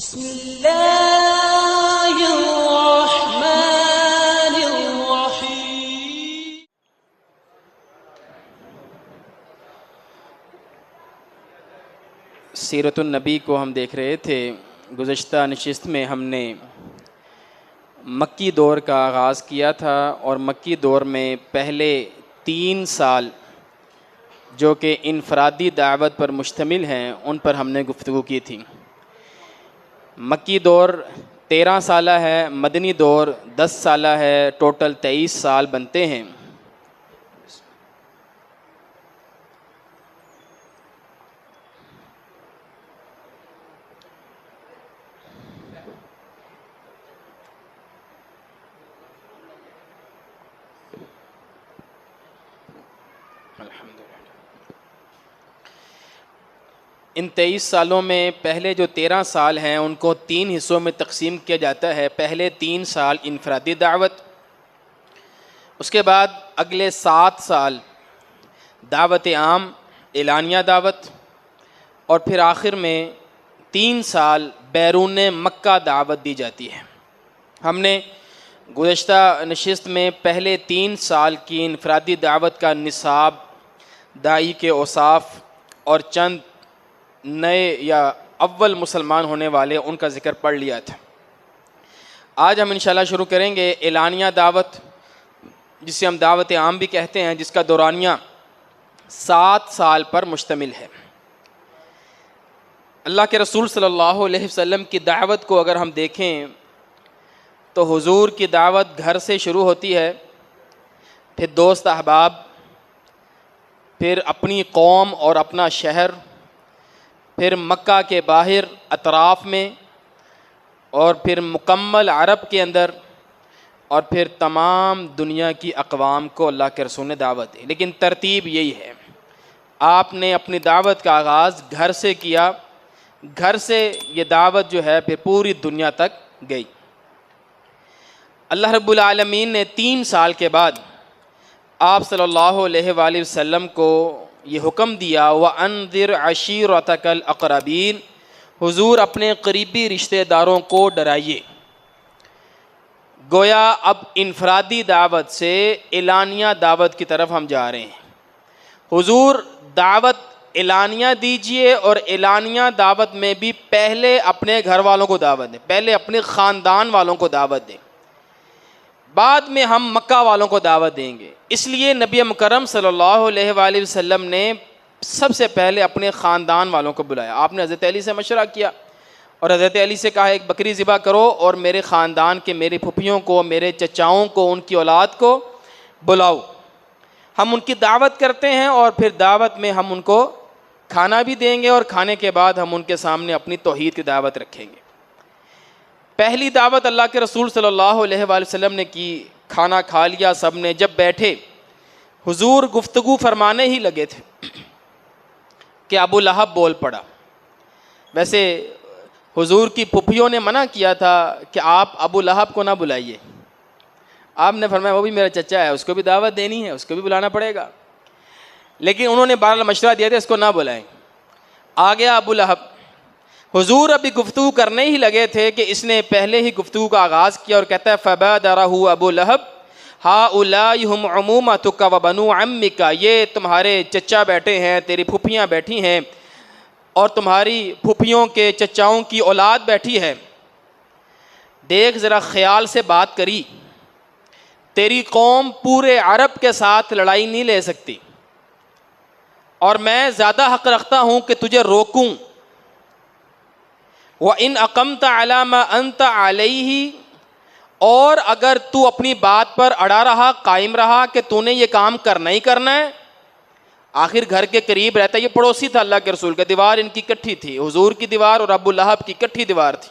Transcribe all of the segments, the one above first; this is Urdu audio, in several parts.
بسم اللہ الرحمن الرحیم۔ سیرت النبی کو ہم دیکھ رہے تھے۔ گزشتہ نشست میں ہم نے مکی دور کا آغاز کیا تھا اور مکی دور میں پہلے 3 سال جو کہ انفرادی دعوت پر مشتمل ہیں ان پر ہم نے گفتگو کی تھی۔ مکی دور 13 سالہ ہے، مدنی دور 10 سالہ ہے، ٹوٹل 23 سال بنتے ہیں۔ ان 23 سالوں میں پہلے جو 13 سال ہیں ان کو 3 حصوں میں تقسیم کیا جاتا ہے۔ پہلے 3 سال انفرادی دعوت، اس کے بعد اگلے 7 سال دعوت عام، اعلانیہ دعوت، اور پھر آخر میں 3 سال بیرون مکہ دعوت دی جاتی ہے۔ ہم نے گزشتہ نشست میں پہلے 3 سال کی انفرادی دعوت کا نصاب، داعی کے اوصاف اور چند نئے یا اول مسلمان ہونے والے ان کا ذکر پڑھ لیا تھا۔ آج ہم انشاءاللہ شروع کریں گے اعلانیہ دعوت، جسے ہم دعوت عام بھی کہتے ہیں، جس کا دورانیہ 7 سال پر مشتمل ہے۔ اللہ کے رسول صلی اللہ علیہ وسلم کی دعوت کو اگر ہم دیکھیں تو حضور کی دعوت گھر سے شروع ہوتی ہے، پھر دوست احباب، پھر اپنی قوم اور اپنا شہر، پھر مکہ کے باہر اطراف میں، اور پھر مکمل عرب کے اندر، اور پھر تمام دنیا کی اقوام کو اللہ کے رسول نے دعوت دی۔ لیکن ترتیب یہی ہے، آپ نے اپنی دعوت کا آغاز گھر سے کیا، گھر سے یہ دعوت جو ہے پھر پوری دنیا تک گئی۔ اللہ رب العالمین نے 3 سال کے بعد آپ صلی اللہ علیہ وآلہ وسلم کو یہ حکم دیا، وَأَنذِرْ عَشِيرَتَكَ الْأَقْرَبِينَ، حضور اپنے قریبی رشتہ داروں کو ڈرائیے۔ گویا اب انفرادی دعوت سے اعلانیہ دعوت کی طرف ہم جا رہے ہیں۔ حضور دعوت اعلانیہ دیجئے، اور اعلانیہ دعوت میں بھی پہلے اپنے گھر والوں کو دعوت دیں، پہلے اپنے خاندان والوں کو دعوت دیں، بعد میں ہم مکہ والوں کو دعوت دیں گے۔ اس لیے نبی مکرم صلی اللہ علیہ وآلہ وسلم نے سب سے پہلے اپنے خاندان والوں کو بلایا۔ آپ نے حضرت علی سے مشورہ کیا اور حضرت علی سے کہا ایک بکری ذبح کرو اور میرے خاندان کے، میرے پھپھیوں کو، میرے چچاؤں کو، ان کی اولاد کو بلاؤ۔ ہم ان کی دعوت کرتے ہیں اور پھر دعوت میں ہم ان کو کھانا بھی دیں گے، اور کھانے کے بعد ہم ان کے سامنے اپنی توحید کی دعوت رکھیں گے۔ پہلی دعوت اللہ کے رسول صلی اللہ علیہ وآلہ وسلم نے کی، کھانا کھا لیا سب نے، جب بیٹھے حضور گفتگو فرمانے ہی لگے تھے کہ ابو لہب بول پڑا۔ ویسے حضور کی پھپھیوں نے منع کیا تھا کہ آپ ابو لہب کو نہ بلائیے، آپ نے فرمایا وہ بھی میرا چچا ہے، اس کو بھی دعوت دینی ہے، اس کو بھی بلانا پڑے گا، لیکن انہوں نے بہرحال مشورہ دیا تھا اس کو نہ بلائیں۔ آ گیا ابو لہب، حضور ابھی گفتگو کرنے ہی لگے تھے کہ اس نے پہلے ہی گفتگو کا آغاز کیا اور کہتا ہے فَبَادَرَهُ أَبُو لَهَبْ هَؤُلَاءِ هُمْ عُمُومَتُكَ وَبَنُو عَمِّكَ، یہ تمہارے چچا بیٹھے ہیں، تیری پھپھیاں بیٹھی ہیں، اور تمہاری پھپھیوں کے چچاؤں کی اولاد بیٹھی ہے۔ دیکھ ذرا خیال سے بات کری، تیری قوم پورے عرب کے ساتھ لڑائی نہیں لے سکتی، اور میں زیادہ حق رکھتا ہوں کہ تجھے روکوں۔ وَإِنْ أَقَمْتَ عَلَى مَا أَنْتَ عَلَيْهِ، اور اگر تو اپنی بات پر اڑا رہا، قائم رہا کہ تو نے یہ کام کرنا ہی کرنا ہے، آخر گھر کے قریب رہتا ہے، یہ پڑوسی تھا اللہ کے رسول کا، دیوار ان کی کٹھی تھی، حضور کی دیوار اور ابو لہب کی کٹھی دیوار تھی،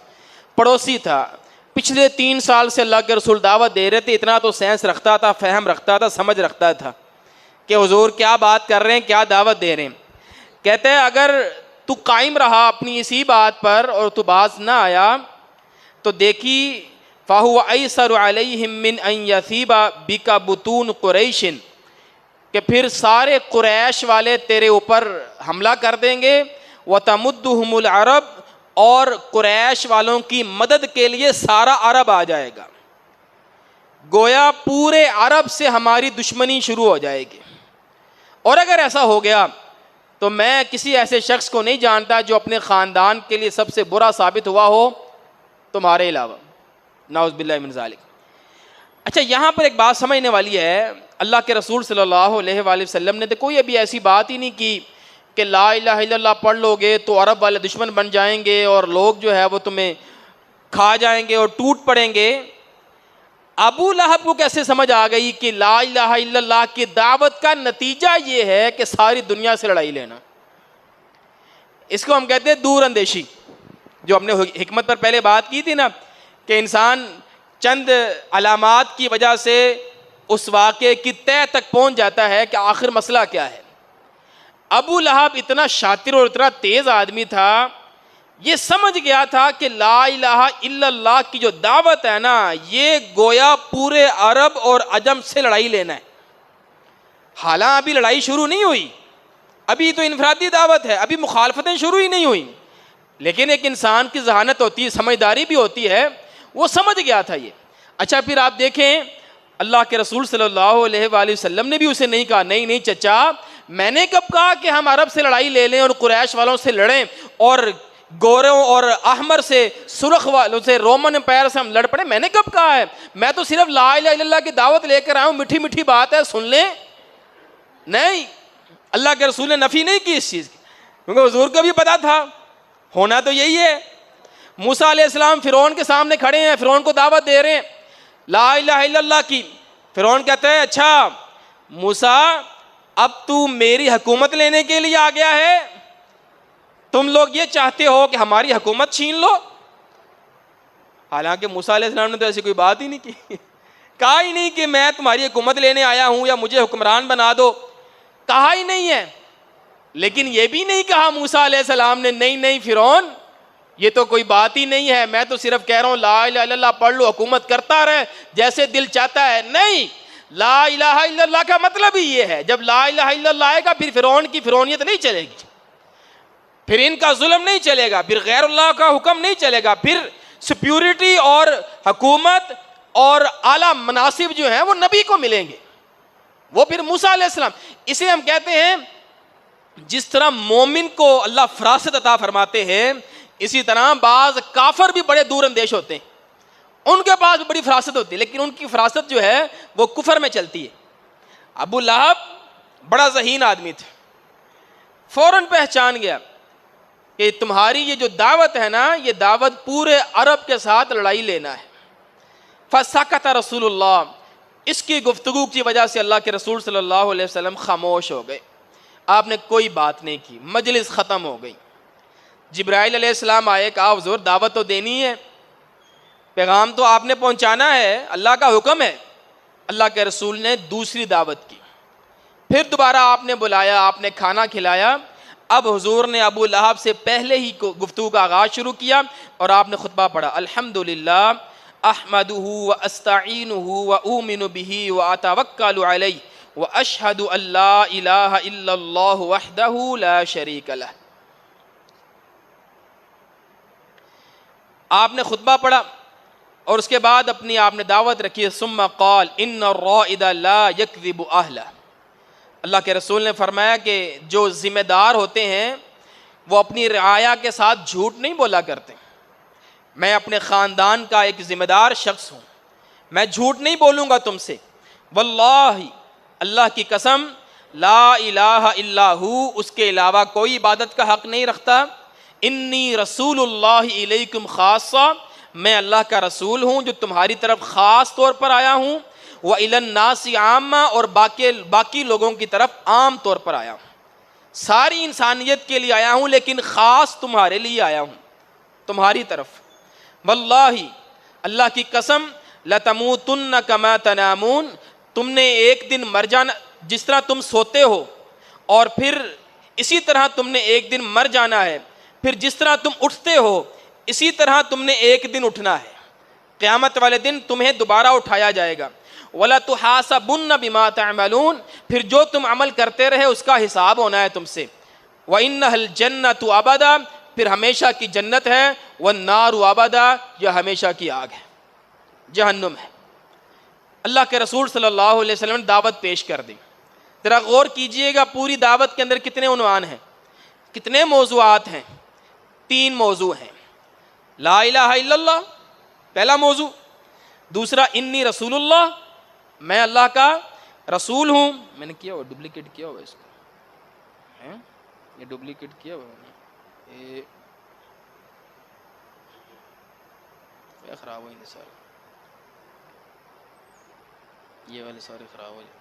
پڑوسی تھا۔ پچھلے 3 سال سے اللہ کے رسول دعوت دے رہے تھے، اتنا تو سینس رکھتا تھا، فہم رکھتا تھا، سمجھ رکھتا تھا کہ حضور کیا بات کر رہے ہیں، کیا دعوت دے رہے ہیں۔ کہتے ہیں اگر تو قائم رہا اپنی اسی بات پر اور تو باز نہ آیا تو دیکھی فَهُوَ أَيْسَرُ عَلَيْهِمْ مِنْ أَنْ يَثِيبَ بِكَ بُطُونُ قُرَيْشٍ، کہ پھر سارے قریش والے تیرے اوپر حملہ کر دیں گے، وَتَمُدُّهُمُ الْعَرَبُ، اور قریش والوں کی مدد کے لیے سارا عرب آ جائے گا. گویا پورے عرب سے ہماری دشمنی شروع ہو جائے گی. اور اگر ایسا ہو گیا تو میں کسی ایسے شخص کو نہیں جانتا جو اپنے خاندان کے لیے سب سے برا ثابت ہوا ہو تمہارے علاوہ. نعوذ باللہ من ذالک. اچھا یہاں پر ایک بات سمجھنے والی ہے. اللہ کے رسول صلی اللہ علیہ وآلہ وسلم نے تو کوئی ابھی ایسی بات ہی نہیں کی کہ لا الہ الا اللہ پڑھ لو گے تو عرب والے دشمن بن جائیں گے اور لوگ جو ہے وہ تمہیں کھا جائیں گے اور ٹوٹ پڑیں گے. ابو لہب کو کیسے سمجھ آ گئی کہ لا الہ الا اللہ کی دعوت کا نتیجہ یہ ہے کہ ساری دنیا سے لڑائی لینا؟ اس کو ہم کہتے ہیں دور اندیشی. جو ہم نے حکمت پر پہلے بات کی تھی نا کہ انسان چند علامات کی وجہ سے اس واقعے کی تہہ تک پہنچ جاتا ہے کہ آخر مسئلہ کیا ہے. ابو لہب اتنا شاطر اور اتنا تیز آدمی تھا, یہ سمجھ گیا تھا کہ لا الہ الا اللہ کی جو دعوت ہے نا یہ گویا پورے عرب اور عجم سے لڑائی لینا ہے. حالانکہ ابھی لڑائی شروع نہیں ہوئی, ابھی تو انفرادی دعوت ہے, ابھی مخالفتیں شروع ہی نہیں ہوئی. لیکن ایک انسان کی ذہانت ہوتی ہے, سمجھداری بھی ہوتی ہے, وہ سمجھ گیا تھا یہ. اچھا پھر آپ دیکھیں اللہ کے رسول صلی اللہ علیہ وآلہ وسلم نے بھی اسے نہیں کہا نہیں چچا میں نے کب کہا کہ ہم عرب سے لڑائی لے لیں اور قریش والوں سے لڑیں اور گوروں اور احمر سے سرخ والوں سے رومن امپائر سے ہم لڑ پڑے؟ میں نے کب کہا ہے؟ میں تو صرف لا الہ الا اللہ کی دعوت لے کر آیا ہوں, میٹھی میٹھی بات ہے سن لیں. نہیں, اللہ کے رسول نے نفی نہیں کی اس چیز کی, کیونکہ حضور کو بھی پتا تھا ہونا تو یہی ہے. موسیٰ علیہ السلام فرعون کے سامنے کھڑے ہیں, فرعون کو دعوت دے رہے ہیں لا الہ الا اللہ کی. فرعون کہتا ہے اچھا موسیٰ اب تو میری حکومت لینے کے لیے آ گیا ہے, تم لوگ یہ چاہتے ہو کہ ہماری حکومت چھین لو؟ حالانکہ موسیٰ علیہ السلام نے تو ایسی کوئی بات ہی نہیں کی, کہا ہی نہیں کہ میں تمہاری حکومت لینے آیا ہوں یا مجھے حکمران بنا دو, کہا ہی نہیں ہے. لیکن یہ بھی نہیں کہا موسیٰ علیہ السلام نے نہیں فرعون یہ تو کوئی بات ہی نہیں ہے, میں تو صرف کہہ رہا ہوں لا الہ الا اللہ پڑھ لو, حکومت کرتا رہے جیسے دل چاہتا ہے. نہیں, لا الہ الا اللہ کا مطلب ہی یہ ہے جب لا الہ الا اللہ آئے گا پھر فرعون کی فرعونیت نہیں چلے گی, پھر ان کا ظلم نہیں چلے گا, پھر غیر اللہ کا حکم نہیں چلے گا, پھر سپیورٹی اور حکومت اور اعلیٰ مناصب جو ہیں وہ نبی کو ملیں گے, وہ پھر موسیٰ علیہ السلام. اسے ہم کہتے ہیں جس طرح مومن کو اللہ فراست عطا فرماتے ہیں اسی طرح بعض کافر بھی بڑے دور اندیش ہوتے ہیں, ان کے پاس بھی بڑی فراست ہوتی ہے لیکن ان کی فراست جو ہے وہ کفر میں چلتی ہے. ابو لہب بڑا ذہین آدمی تھا, فوراً پہچان گیا کہ تمہاری یہ جو دعوت ہے نا یہ دعوت پورے عرب کے ساتھ لڑائی لینا ہے. فسکت رسول اللہ, اس کی گفتگو کی وجہ سے اللہ کے رسول صلی اللہ علیہ وسلم خاموش ہو گئے, آپ نے کوئی بات نہیں کی, مجلس ختم ہو گئی. جبرائیل علیہ السلام آئے, کہا حضور دعوت تو دینی ہے, پیغام تو آپ نے پہنچانا ہے, اللہ کا حکم ہے. اللہ کے رسول نے دوسری دعوت کی, پھر دوبارہ آپ نے بلایا, آپ نے کھانا کھلایا. اب حضور نے ابو لہب سے پہلے ہی گفتگو کا آغاز شروع کیا اور آپ نے خطبہ پڑھا الحمدللہ احمدہ واستعینہ واؤمن بہ واتوکل علیہ واشہد ان لا الہ الا اللہ وحدہ لا شریک لہ. آپ نے خطبہ پڑھا اور اس کے بعد اپنی آپ نے دعوت رکھی. ثم قال ان الرائد لا یکذب اہلہ, اللہ کے رسول نے فرمایا کہ جو ذمہ دار ہوتے ہیں وہ اپنی رعایا کے ساتھ جھوٹ نہیں بولا کرتے. میں اپنے خاندان کا ایک ذمہ دار شخص ہوں, میں جھوٹ نہیں بولوں گا تم سے. واللہ, اللہ کی قسم, لا الہ الا ہو, اس کے علاوہ کوئی عبادت کا حق نہیں رکھتا. انی رسول اللہ الیکم خاصہ, میں اللہ کا رسول ہوں جو تمہاری طرف خاص طور پر آیا ہوں. وَإِلَى النَّاسِ عَامَّةً, اور باقی لوگوں کی طرف عام طور پر آیا ہوں. ساری انسانیت کے لیے آیا ہوں لیکن خاص تمہارے لیے آیا ہوں, تمہاری طرف. واللہ, اللہ کی قسم, لَتَمُوتُنَّ كَمَا تَنَامُونَ, تم نے ایک دن مر جانا, جس طرح تم سوتے ہو اور پھر اسی طرح تم نے ایک دن مر جانا ہے, پھر جس طرح تم اٹھتے ہو اسی طرح تم نے ایک دن اٹھنا ہے. قیامت والے دن تمہیں دوبارہ اٹھایا جائے گا. وَلَتُحَاسَبُنَّ بِمَا تَعْمَلُونَ, پھر جو تم عمل کرتے رہے اس کا حساب ہونا ہے تم سے. وَإِنَّهَا الْجَنَّةُ أَبَدًا, پھر ہمیشہ کی جنت ہے، والنار ابدا، یہ ہمیشہ کی آگ ہے، جہنم ہے۔ اللہ کے رسول صلی اللہ علیہ وسلم نے دعوت پیش کر دی۔ ذرا غور کیجئے گا پوری دعوت کے اندر کتنے عنوان ہیں، کتنے موضوعات ہیں؟ 3 موضوع ہیں۔ لا الہ الا اللہ پہلا موضوع، دوسرا انی رسول اللہ، میں اللہ کا رسول ہوں۔ میں نے کیا ہوا ڈپلیکیٹ کیا ہوا اس کو، یہ ڈپلیکیٹ کیا ہوا یہ خراب ہوئیں گے سارے، یہ والے سارے خراب ہو جاتے ہیں۔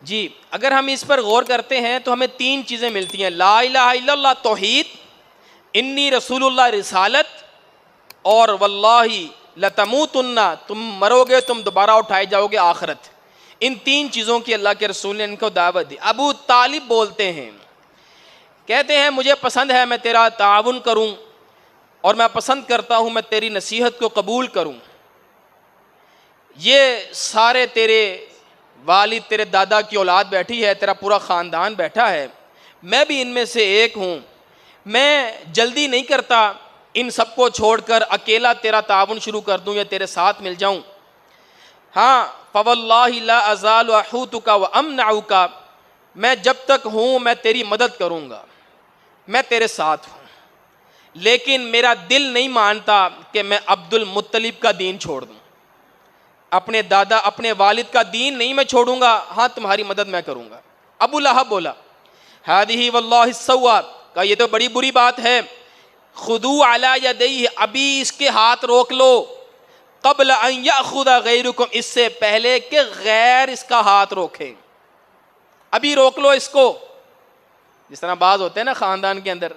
جی اگر ہم اس پر غور کرتے ہیں تو ہمیں 3 چیزیں ملتی ہیں، لا الہ الا اللہ توحید، انی رسول اللہ رسالت، اور واللہ لتموتن، تم مرو گے، تم دوبارہ اٹھائے جاؤ گے آخرت۔ ان 3 چیزوں کی اللہ کے رسول نے ان کو دعوت دی۔ ابو طالب بولتے ہیں، کہتے ہیں مجھے پسند ہے میں تیرا تعاون کروں، اور میں پسند کرتا ہوں میں تیری نصیحت کو قبول کروں۔ یہ سارے تیرے والد، تیرے دادا کی اولاد بیٹھی ہے، تیرا پورا خاندان بیٹھا ہے، میں بھی ان میں سے ایک ہوں، میں جلدی نہیں کرتا ان سب کو چھوڑ کر اکیلا تیرا تعاون شروع کر دوں یا تیرے ساتھ مل جاؤں۔ ہاں فواللہ لا ازال احوطک وامنعک، میں جب تک ہوں میں تیری مدد کروں گا، میں تیرے ساتھ ہوں، لیکن میرا دل نہیں مانتا کہ میں عبد المطلب کا دین چھوڑ دوں، اپنے دادا اپنے والد کا دین نہیں میں چھوڑوں گا، ہاں تمہاری مدد میں کروں گا۔ ابو لہب بولا ہذہ واللہ السوا، کہ یہ تو بڑی بری بات ہے، خذوا علی یدیہ، ابھی اس کے ہاتھ روک لو، قبل ان یاخذ غیرکم، اس سے پہلے کہ غیر اس کا ہاتھ روکے، ابھی روک لو اس کو۔ جس طرح بعض ہوتے ہیں نا خاندان کے اندر،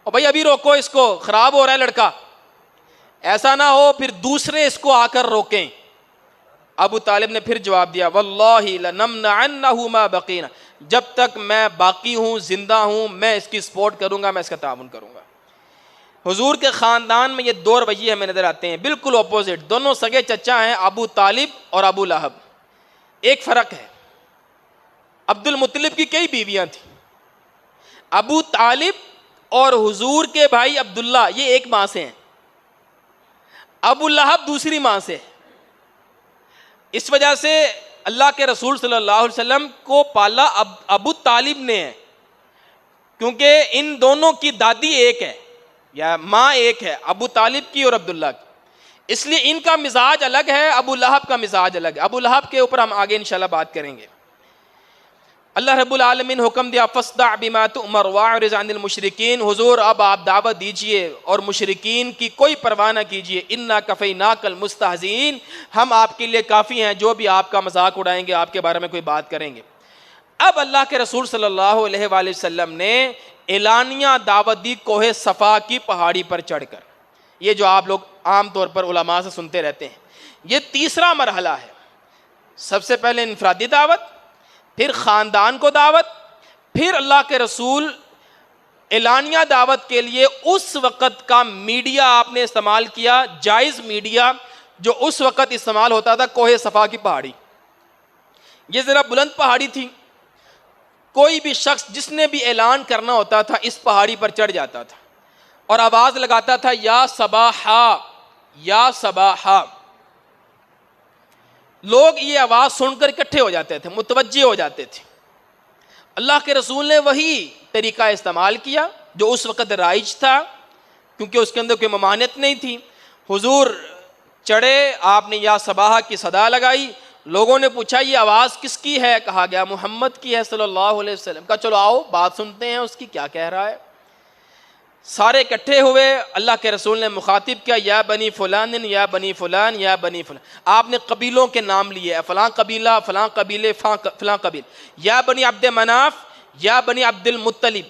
اور بھائی ابھی روکو اس کو، خراب ہو رہا ہے لڑکا، ایسا نہ ہو پھر دوسرے اس کو آ کر روکیں۔ ابو طالب نے پھر جواب دیا واللہ لنمنعنہ ما بقینا، جب تک میں باقی ہوں، زندہ ہوں، میں اس کی سپورٹ کروں گا، میں اس کا تعاون کروں گا۔ حضور کے خاندان میں یہ 2 رویے ہمیں نظر آتے ہیں، بالکل اپوزٹ، دونوں سگے چچا ہیں، ابو طالب اور ابو لہب۔ ایک فرق ہے، عبد المطلب کی کئی بیویاں تھیں، ابو طالب اور حضور کے بھائی عبداللہ یہ ایک ماں سے ہیں، ابو لہب دوسری ماں سے۔ اس وجہ سے اللہ کے رسول صلی اللہ علیہ وسلم کو پالا ابو طالب نے ہے، کیونکہ ان دونوں کی دادی ایک ہے یا ماں ایک ہے، ابو طالب کی اور عبداللہ کی، اس لیے ان کا مزاج الگ ہے، ابو لہب کا مزاج الگ ہے۔ ابو لہب کے اوپر ہم آگے انشاءاللہ بات کریں گے۔ اللہ رب العالمین حکم دیا فاصدع بما تؤمر واعرض عن المشرکین، حضور اب آپ دعوت دیجئے اور مشرکین کی کوئی پرواہ نہ کیجئے، انا کفیناک المستہزئین، ہم آپ کے لیے کافی ہیں، جو بھی آپ کا مذاق اڑائیں گے، آپ کے بارے میں کوئی بات کریں گے۔ اب اللہ کے رسول صلی اللہ علیہ وآلہ وسلم نے اعلانیہ دعوت دی کوہ صفا کی پہاڑی پر چڑھ کر، یہ جو آپ لوگ عام طور پر علماء سے سنتے رہتے ہیں، یہ تیسرا مرحلہ ہے۔ سب سے پہلے انفرادی دعوت، پھر خاندان کو دعوت، پھر اللہ کے رسول اعلانیہ دعوت کے لیے اس وقت کا میڈیا آپ نے استعمال کیا، جائز میڈیا جو اس وقت استعمال ہوتا تھا، کوہ صفا کی پہاڑی۔ یہ ذرا بلند پہاڑی تھی، کوئی بھی شخص جس نے بھی اعلان کرنا ہوتا تھا اس پہاڑی پر چڑھ جاتا تھا اور آواز لگاتا تھا یا صباحا یا صباحا۔ لوگ یہ آواز سن کر اکٹھے ہو جاتے تھے، متوجہ ہو جاتے تھے۔ اللہ کے رسول نے وہی طریقہ استعمال کیا جو اس وقت رائج تھا، کیونکہ اس کے اندر کوئی ممانعت نہیں تھی۔ حضور چڑھے، آپ نے یا صباحا کی صدا لگائی، لوگوں نے پوچھا یہ آواز کس کی ہے؟ کہا گیا محمد کی ہے صلی اللہ علیہ وسلم۔ کہا چلو آؤ بات سنتے ہیں اس کی، کیا کہہ رہا ہے۔ سارے اکٹھے ہوئے، اللہ کے رسول نے مخاطب کیا یا بنی فلان یا بنی فلان یا بنی فلان، آپ نے قبیلوں کے نام لیے، فلاں قبیلہ، فلاں قبیلے، فلاں قبیل، یا بنی عبد مناف یا بنی عبد المطلب،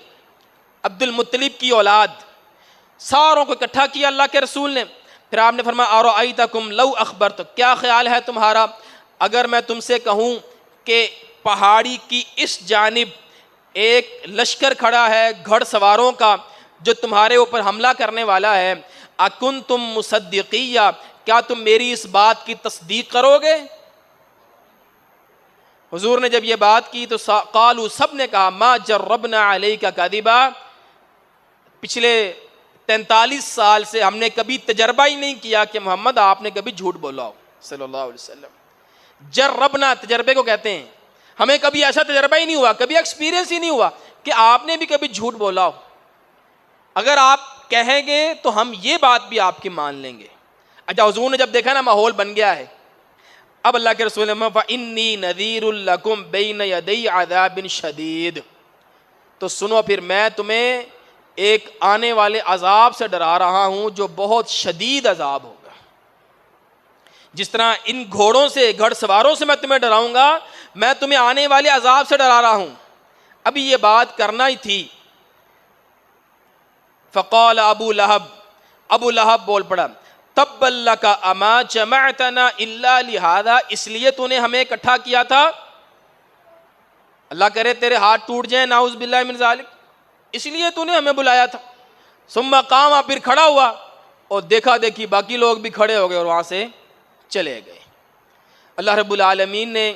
عبد المطلب کی اولاد، ساروں کو اکٹھا کیا اللہ کے رسول نے۔ پھر آپ نے فرمایا ارأیتکم لو اخبرتک، کیا خیال ہے تمہارا اگر میں تم سے کہوں کہ پہاڑی کی اس جانب ایک لشکر کھڑا ہے گھڑ سواروں کا جو تمہارے اوپر حملہ کرنے والا ہے، اکنتم مصدقیہ، کیا تم میری اس بات کی تصدیق کرو گے؟ حضور نے جب یہ بات کی تو قالوا، سب نے کہا ما جربنا علیک کذبا، پچھلے 43 سال سے ہم نے کبھی تجربہ ہی نہیں کیا کہ محمد آپ نے کبھی جھوٹ بولا ہو صلی اللہ علیہ وسلم۔ جربنا تجربے کو کہتے ہیں، ہمیں کبھی ایسا تجربہ ہی نہیں ہوا، کبھی ایکسپیرینس ہی نہیں ہوا کہ آپ نے بھی کبھی جھوٹ بولا ہو۔ اگر آپ کہیں گے تو ہم یہ بات بھی آپ کی مان لیں گے۔ اچھا، حضور نے جب دیکھا نا ماحول بن گیا ہے، اب اللہ کے رسول نے فَإِنِّي نَذِيرٌ لَكُمْ بَيْنَ يَدَيْ عَذَابٍ شَدِيدٍ، تو سنو پھر میں تمہیں ایک آنے والے عذاب سے ڈرا رہا ہوں جو بہت شدید عذاب ہوگا۔ جس طرح ان گھوڑوں سے، گھڑ سواروں سے میں تمہیں ڈراؤں گا، میں تمہیں آنے والے عذاب سے ڈرا رہا ہوں۔ ابھی یہ بات کرنا ہی تھی، فقال ابو لہب، ابو لہب بول پڑا تبا لک اما جمعتنا الا لہذا، اس لیے تو نے ہمیں اکٹھا کیا تھا، اللہ کرے تیرے ہاتھ ٹوٹ جائیں نعوذ باللہ من ذالک، اس لیے تو نے ہمیں بلایا تھا۔ ثم قام، پھر کھڑا ہوا اور دیکھا دیکھی باقی لوگ بھی کھڑے ہو گئے اور وہاں سے چلے گئے۔ اللہ رب العالمین نے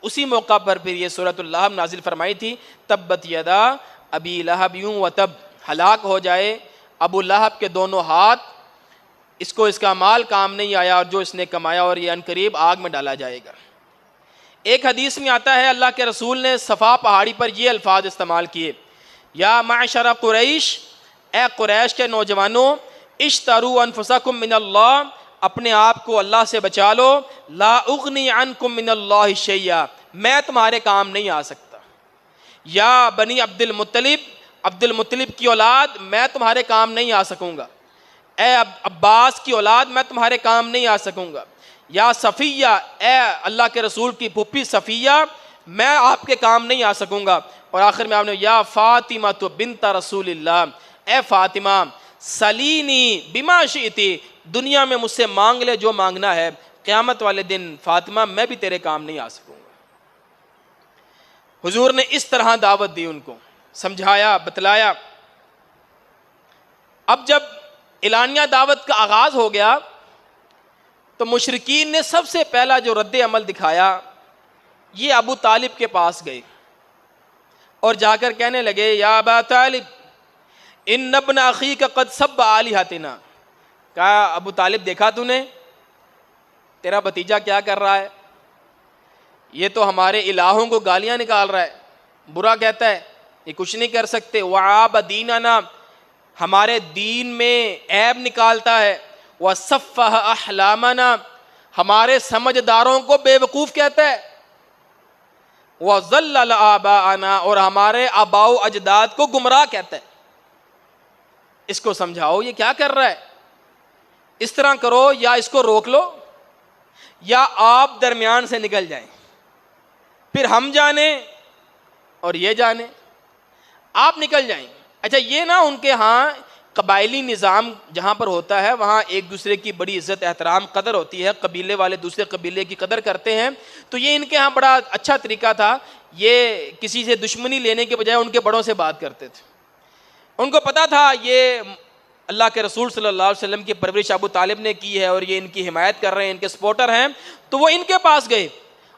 اسی موقع پر پھر یہ سورۃ اللہب نازل فرمائی تھی، تبت یدا ابی لہب یوں و تب، ہلاک ہو جائے ابو لہب کے دونوں ہاتھ، اس کو اس کا مال کام نہیں آیا اور جو اس نے کمایا، اور یہ عنقریب آگ میں ڈالا جائے گا۔ ایک حدیث میں آتا ہے اللہ کے رسول نے صفا پہاڑی پر یہ الفاظ استعمال کیے، یا معشر قریش، اے قریش کے نوجوانوں، اشتروا انفسکم من اللہ، اپنے آپ کو اللہ سے بچا لو، لا اغنی عنکم من اللہ شیئا، میں تمہارے کام نہیں آ سکتا۔ یا بنی عبد المطلب، عبد المطلب کی اولاد، میں تمہارے کام نہیں آ سکوں گا۔ اے عباس کی اولاد، میں تمہارے کام نہیں آ سکوں گا۔ یا صفیہ، اے اللہ کے رسول کی پھوپھی صفیہ، میں آپ کے کام نہیں آ سکوں گا۔ اور آخر میں آپ نے یا فاطمہ تو بنت رسول اللہ، اے فاطمہ سلینی بما شئتی، دنیا میں مجھ سے مانگ لے جو مانگنا ہے، قیامت والے دن فاطمہ میں بھی تیرے کام نہیں آ سکوں گا۔ حضور نے اس طرح دعوت دی، ان کو سمجھایا، بتلایا۔ اب جب اعلانیہ دعوت کا آغاز ہو گیا تو مشرکین نے سب سے پہلا جو رد عمل دکھایا، یہ ابو طالب کے پاس گئے اور جا کر کہنے لگے یا ابا طالب ان ابن اخیک قد سب آلہتنا، کہا ابو طالب دیکھا تو نے تیرا بھتیجا کیا کر رہا ہے، یہ تو ہمارے الہوں کو گالیاں نکال رہا ہے، برا کہتا ہے، یہ کچھ نہیں کر سکتے، وعاب دیننا، ہمارے دین میں عیب نکالتا ہے، وصفح احلامنا، ہمارے سمجھداروں کو بے وقوف کہتا ہے، وضلل آباءنا، اور ہمارے آباء و اجداد کو گمراہ کہتا ہے۔ اس کو سمجھاؤ یہ کیا کر رہا ہے، اس طرح کرو یا اس کو روک لو یا آپ درمیان سے نکل جائیں، پھر ہم جانیں اور یہ جانیں، آپ نکل جائیں۔ اچھا، یہ نا ان کے ہاں قبائلی نظام جہاں پر ہوتا ہے وہاں ایک دوسرے کی بڑی عزت احترام قدر ہوتی ہے، قبیلے والے دوسرے قبیلے کی قدر کرتے ہیں، تو یہ ان کے ہاں بڑا اچھا طریقہ تھا، یہ کسی سے دشمنی لینے کے بجائے ان کے بڑوں سے بات کرتے تھے۔ ان کو پتا تھا یہ اللہ کے رسول صلی اللہ علیہ وسلم کی پرورش ابو طالب نے کی ہے اور یہ ان کی حمایت کر رہے ہیں، ان کے سپورٹر ہیں، تو وہ ان کے پاس گئے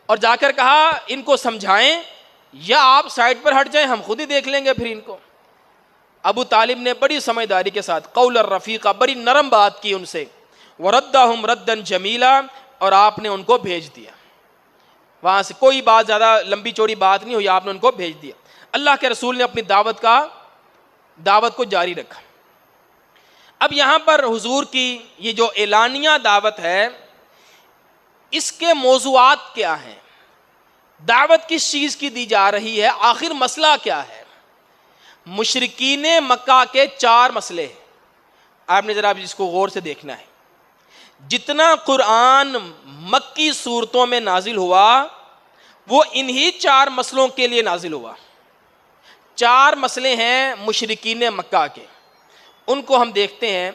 اور جا کر کہا ان کو سمجھائیں یا آپ سائڈ پر ہٹ جائیں، ہم خود ہی دیکھ لیں گے پھر ان کو۔ ابو طالب نے بڑی سمجھداری کے ساتھ قول الرفیقہ، بڑی نرم بات کی ان سے، وردہم ردا جمیلا، اور آپ نے ان کو بھیج دیا وہاں سے، کوئی بات زیادہ لمبی چوڑی بات نہیں ہوئی، آپ نے ان کو بھیج دیا۔ اللہ کے رسول نے اپنی دعوت کو جاری رکھا۔ اب یہاں پر حضور کی یہ جو اعلانیہ دعوت ہے، اس کے موضوعات کیا ہیں، دعوت کس چیز کی دی جا رہی ہے، آخر مسئلہ کیا ہے؟ مشرکین مکہ کے 4 مسئلے ہیں، آپ نے ذرا اس کو غور سے دیکھنا ہے۔ جتنا قرآن مکی صورتوں میں نازل ہوا وہ انہی 4 مسئلوں کے لیے نازل ہوا۔ 4 مسئلے ہیں مشرکین مکہ کے، ان کو ہم دیکھتے ہیں،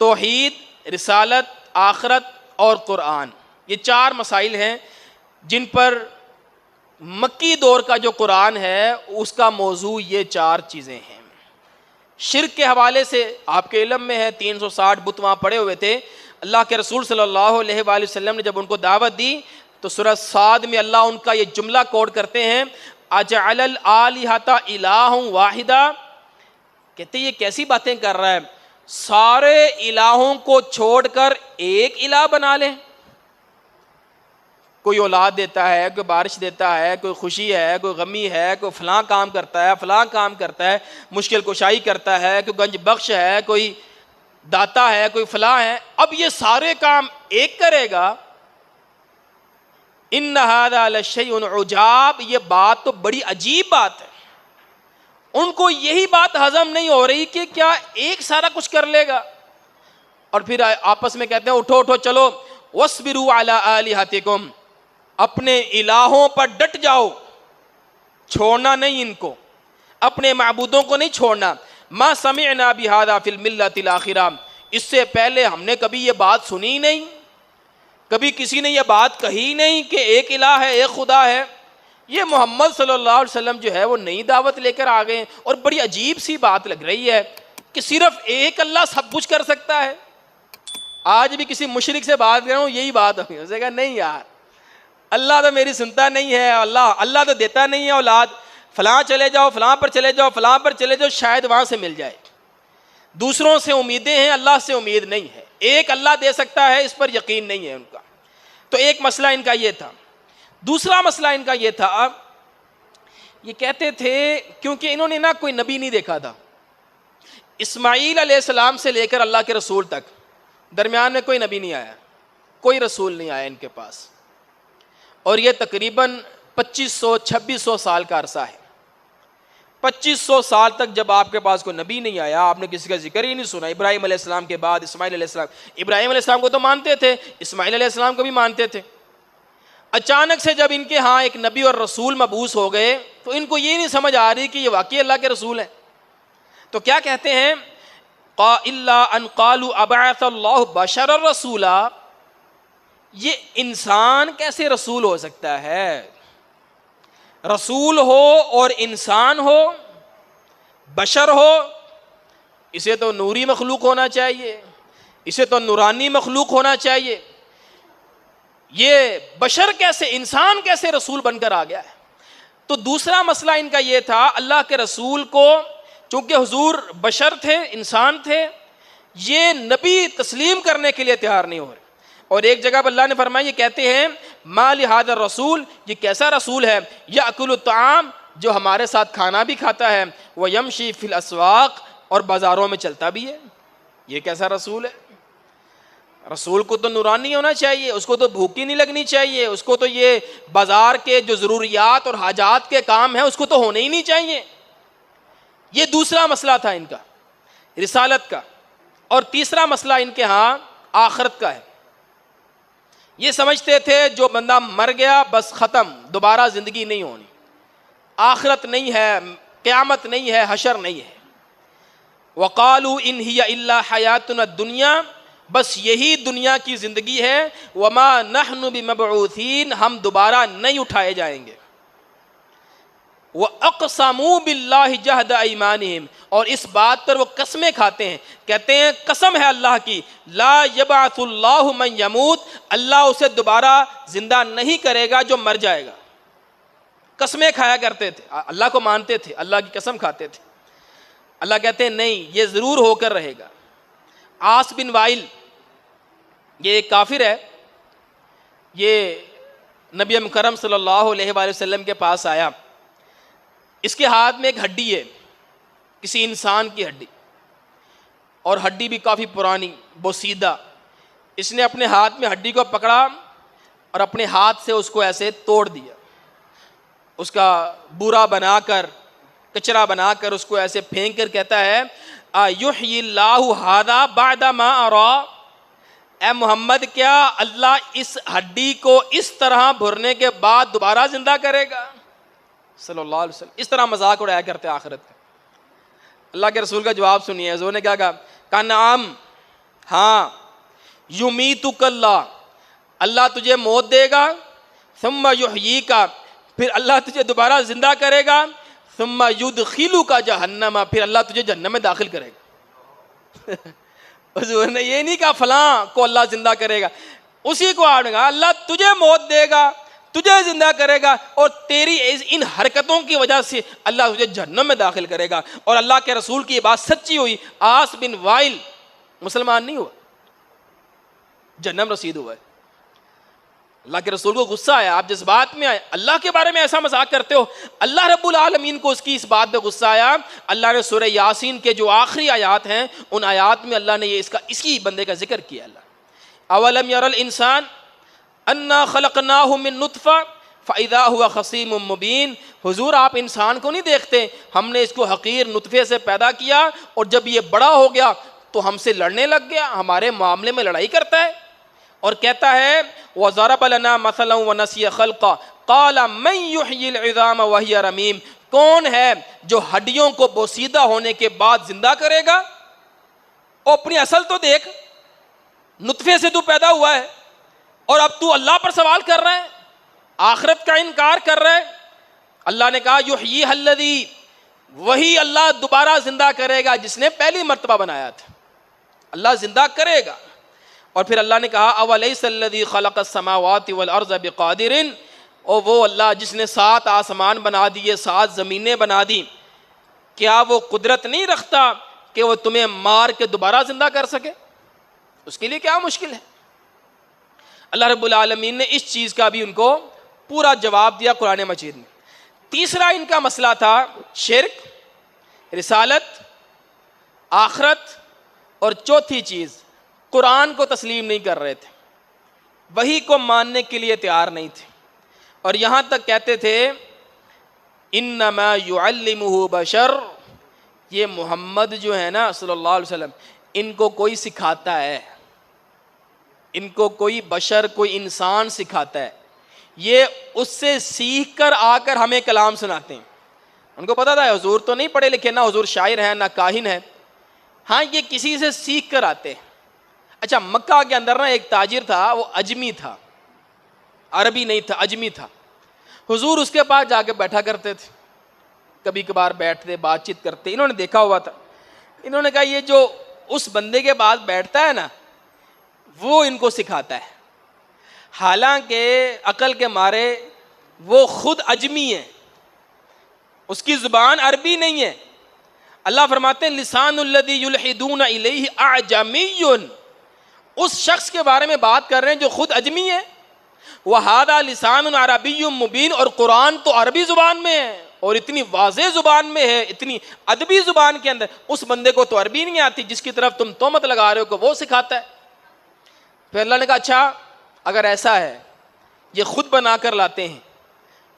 توحید، رسالت، آخرت اور قرآن، یہ 4 مسائل ہیں جن پر مکی دور کا جو قرآن ہے اس کا موضوع یہ 4 چیزیں ہیں۔ شرک کے حوالے سے آپ کے علم میں ہے 360 بت وہاں پڑے ہوئے تھے، اللہ کے رسول صلی اللہ علیہ وآلہ وسلم نے جب ان کو دعوت دی تو سورہ صاد میں اللہ ان کا یہ جملہ کوٹ کرتے ہیں، اجعل الآلہۃ الہ واحدہ، کہتے ہیں یہ کیسی باتیں کر رہا ہے، سارے الہوں کو چھوڑ کر ایک الہ بنا لیں۔ کوئی اولاد دیتا ہے، کوئی بارش دیتا ہے، کوئی خوشی ہے، کوئی غمی ہے، کوئی فلاں کام کرتا ہے، فلاں کام کرتا ہے، مشکل کشائی کرتا ہے، کوئی گنج بخش ہے، کوئی داتا ہے، کوئی فلاں ہے، اب یہ سارے کام ایک کرے گا۔ ان ھذا لشیء عجاب، یہ بات تو بڑی عجیب بات ہے۔ ان کو یہی بات ہضم نہیں ہو رہی کہ کیا ایک سارا کچھ کر لے گا، اور پھر آپس میں کہتے ہیں اٹھو اٹھو چلو، واصبروا علی آلہتکم، اپنے الہوں پر ڈٹ جاؤ، چھوڑنا نہیں ان کو، اپنے معبودوں کو نہیں چھوڑنا۔ ما سمعنا بہذا فی الملۃ الاخرہ، اس سے پہلے ہم نے کبھی یہ بات سنی نہیں، کبھی کسی نے یہ بات کہی نہیں کہ ایک الہ ہے، ایک خدا ہے۔ یہ محمد صلی اللہ علیہ وسلم جو ہے وہ نئی دعوت لے کر آ گئے، اور بڑی عجیب سی بات لگ رہی ہے کہ صرف ایک اللہ سب کچھ کر سکتا ہے۔ آج بھی کسی مشرک سے بات کر رہا ہوں یہی بات ہوگی، اسے کہا نہیں یار، اللہ تو میری سنتا نہیں ہے، اللہ تو دیتا نہیں ہے اولاد، فلاں چلے جاؤ، فلاں پر چلے جاؤ، فلاں پر چلے جاؤ، شاید وہاں سے مل جائے۔ دوسروں سے امیدیں ہیں، اللہ سے امید نہیں ہے، ایک اللہ دے سکتا ہے اس پر یقین نہیں ہے ان کا۔ تو ایک مسئلہ ان کا یہ تھا۔ دوسرا مسئلہ ان کا یہ تھا، یہ کہتے تھے کیونکہ انہوں نے نا کوئی نبی نہیں دیکھا تھا، اسماعیل علیہ السلام سے لے کر اللہ کے رسول تک درمیان میں کوئی نبی نہیں آیا، کوئی رسول نہیں آیا ان کے پاس، اور یہ تقریباً 2500-2600 سال کا عرصہ ہے۔ 2500 سال تک جب آپ کے پاس کوئی نبی نہیں آیا، آپ نے کسی کا ذکر ہی نہیں سنا۔ ابراہیم علیہ السلام کے بعد اسماعیل علیہ السلام، ابراہیم علیہ السلام کو تو مانتے تھے، اسماعیل علیہ السلام کو بھی مانتے تھے۔ اچانک سے جب ان کے ہاں ایک نبی اور رسول مبعوث ہو گئے تو ان کو یہ نہیں سمجھ آ رہی کہ یہ واقعی اللہ کے رسول ہیں۔ تو کیا کہتے ہیں، الا ان قالوا ابعث اللہ بشرا رسولا، یہ انسان کیسے رسول ہو سکتا ہے؟ رسول ہو اور انسان ہو، بشر ہو، اسے تو نوری مخلوق ہونا چاہیے، اسے تو نورانی مخلوق ہونا چاہیے، یہ بشر کیسے، انسان کیسے رسول بن کر آ گیا ہے؟ تو دوسرا مسئلہ ان کا یہ تھا، اللہ کے رسول کو چونکہ حضور بشر تھے، انسان تھے، یہ نبی تسلیم کرنے کے لیے تیار نہیں ہو رہے۔ اور ایک جگہ پر اللہ نے فرمایا، یہ کہتے ہیں ما لہذا الرسول، یہ کیسا رسول ہے، یأکل الطعام، جو ہمارے ساتھ کھانا بھی کھاتا ہے، ویمشی فی الاسواق، اور بازاروں میں چلتا بھی ہے، یہ کیسا رسول ہے؟ رسول کو تو نورانی ہونا چاہیے، اس کو تو بھوک ہی نہیں لگنی چاہیے، اس کو تو یہ بازار کے جو ضروریات اور حاجات کے کام ہیں اس کو تو ہونے ہی نہیں چاہیے۔ یہ دوسرا مسئلہ تھا ان کا، رسالت کا۔ اور تیسرا مسئلہ ان کے ہاں آخرت کا ہے۔ یہ سمجھتے تھے جو بندہ مر گیا بس ختم، دوبارہ زندگی نہیں ہونی، آخرت نہیں ہے، قیامت نہیں ہے، حشر نہیں ہے۔ وقالوا ان ہی الا حیاتنا الدنیا، بس یہی دنیا کی زندگی ہے، وما نحن بمبعوثین، ہم دوبارہ نہیں اٹھائے جائیں گے۔ وَأَقْسَمُوا بِاللَّهِ جَهْدَ أَيْمَانِهِمْ، اور اس بات پر وہ قسمیں کھاتے ہیں، کہتے ہیں قسم ہے اللہ کی، لا يبعث اللہ من يموت، اللہ اسے دوبارہ زندہ نہیں کرے گا جو مر جائے گا۔ قسمیں کھایا کرتے تھے، اللہ کو مانتے تھے، اللہ کی قسم کھاتے تھے۔ اللہ کہتے ہیں نہیں، یہ ضرور ہو کر رہے گا۔ عاص بن وائل، یہ ایک کافر ہے، یہ نبی مکرم صلی اللہ علیہ وآلہ وسلم کے پاس آیا، اس کے ہاتھ میں ایک ہڈی ہے، کسی انسان کی ہڈی، اور ہڈی بھی کافی پرانی، بوسیدہ۔ اس نے اپنے ہاتھ میں ہڈی کو پکڑا اور اپنے ہاتھ سے اس کو ایسے توڑ دیا، اس کا بورا بنا کر، کچرا بنا کر اس کو ایسے پھینک کر کہتا ہے یحیی اللہ ھذا بعد ما ارا، اے محمد کیا اللہ اس ہڈی کو اس طرح بھرنے کے بعد دوبارہ زندہ کرے گا؟ صلی اللہ علیہ وسلم اس طرح مذاق اڑایا کرتے آخرت کا۔ اللہ کے رسول کا جواب سنیے، حضور نے کیا کہا نعم، ہاں، یمیتک اللہ، اللہ تجھے موت دے گا، ثم یحییک، پھر اللہ تجھے دوبارہ زندہ کرے گا، ثم یدخلک جہنم، پھر اللہ تجھے جہنم میں داخل کرے گا۔ حضور نے یہ نہیں کہا فلاں کو اللہ زندہ کرے گا، اسی کو آپ نے کہا اللہ تجھے موت دے گا، تجھے زندہ کرے گا، اور تیری ان حرکتوں کی وجہ سے اللہ تجھے جہنم میں داخل کرے گا. اور اللہ کے رسول کی یہ بات سچی ہوئی. عاص بن وائل مسلمان نہیں ہوا، جہنم رسید ہوا ہے. اللہ کے رسول کو غصہ آیا، آپ جس بات میں آئے اللہ کے بارے میں ایسا مذاق کرتے ہو. اللہ رب العالمین کو اس بات پہ غصہ آیا. اللہ نے سورہ یاسین کے جو آخری آیات ہیں ان آیات میں اللہ نے یہ اسی بندے کا ذکر کیا. اللہ اولم یر الانسان انا خلقناہ من نطفہ فاذا هو خصیم مبین. حضور آپ انسان کو نہیں دیکھتے، ہم نے اس کو حقیر نطفے سے پیدا کیا اور جب یہ بڑا ہو گیا تو ہم سے لڑنے لگ گیا، ہمارے معاملے میں لڑائی کرتا ہے. اور کہتا ہے وَضَرَبَ لَنَا مَثَلًا وَنَسِيَ خَلْقًا قَالَ مَنْ يُحْيِي الْعِظَامَ وَهِيَ رَمِيمٌ. کون ہے جو ہڈیوں کو بوسیدہ ہونے کے بعد زندہ کرے گا؟ اور اپنی اصل تو دیکھ، نطفے سے تو پیدا ہوا ہے اور اب تو اللہ پر سوال کر رہا ہے، آخرت کا انکار کر رہا ہے. اللہ نے کہا یحییھا الذی، وہی اللہ دوبارہ زندہ کرے گا جس نے پہلی مرتبہ بنایا تھا. اللہ زندہ کرے گا. اور پھر اللہ نے کہا اولیس الذی خلق السماوات والارض بقادر، اور وہ اللہ جس نے 7 آسمان بنا دیے، 7 زمینیں بنا دی، کیا وہ قدرت نہیں رکھتا کہ وہ تمہیں مار کے دوبارہ زندہ کر سکے؟ اس کے لیے کیا مشکل ہے؟ اللہ رب العالمین نے اس چیز کا بھی ان کو پورا جواب دیا قرآن مجید میں. تیسرا ان کا مسئلہ تھا شرک، رسالت، آخرت، اور چوتھی چیز قرآن کو تسلیم نہیں کر رہے تھے، وحی کو ماننے کے لیے تیار نہیں تھے. اور یہاں تک کہتے تھے انما یعلمہ بشر، یہ محمد جو ہے نا صلی اللہ علیہ وسلم، ان کو کوئی سکھاتا ہے، ان کو کوئی بشر، کوئی انسان سکھاتا ہے، یہ اس سے سیکھ کر آ کر ہمیں کلام سناتے ہیں. ان کو پتا تھا حضور تو نہیں پڑھے لکھے، نہ حضور شاعر ہیں نہ کاہن ہیں، ہاں یہ کسی سے سیکھ کر آتے ہیں. اچھا مکہ کے اندر نا ایک تاجر تھا، وہ اجمی تھا، عربی نہیں تھا، اجمی تھا. حضور اس کے پاس جا کے بیٹھا کرتے تھے، کبھی کبھار بیٹھتے بات چیت کرتے. انہوں نے دیکھا ہوا تھا، انہوں نے کہا یہ جو اس بندے کے پاس بیٹھتا ہے نا وہ ان کو سکھاتا ہے. حالانکہ عقل کے مارے وہ خود اجمی ہے، اس کی زبان عربی نہیں ہے. اللہ فرماتے ہیں لسان الذی یلحدون الیہ اعجمی، اس شخص کے بارے میں بات کر رہے ہیں جو خود اجمی ہے. وَهَذَا لِسَانٌ عَرَبِيٌّ مُبِينٌ، اور قرآن تو عربی زبان میں ہے اور اتنی واضح زبان میں ہے، اتنی ادبی زبان کے اندر. اس بندے کو تو عربی نہیں آتی جس کی طرف تم تہمت لگا رہے ہو کہ وہ سکھاتا ہے. پھر اللہ نے کہا اچھا اگر ایسا ہے، یہ خود بنا کر لاتے ہیں،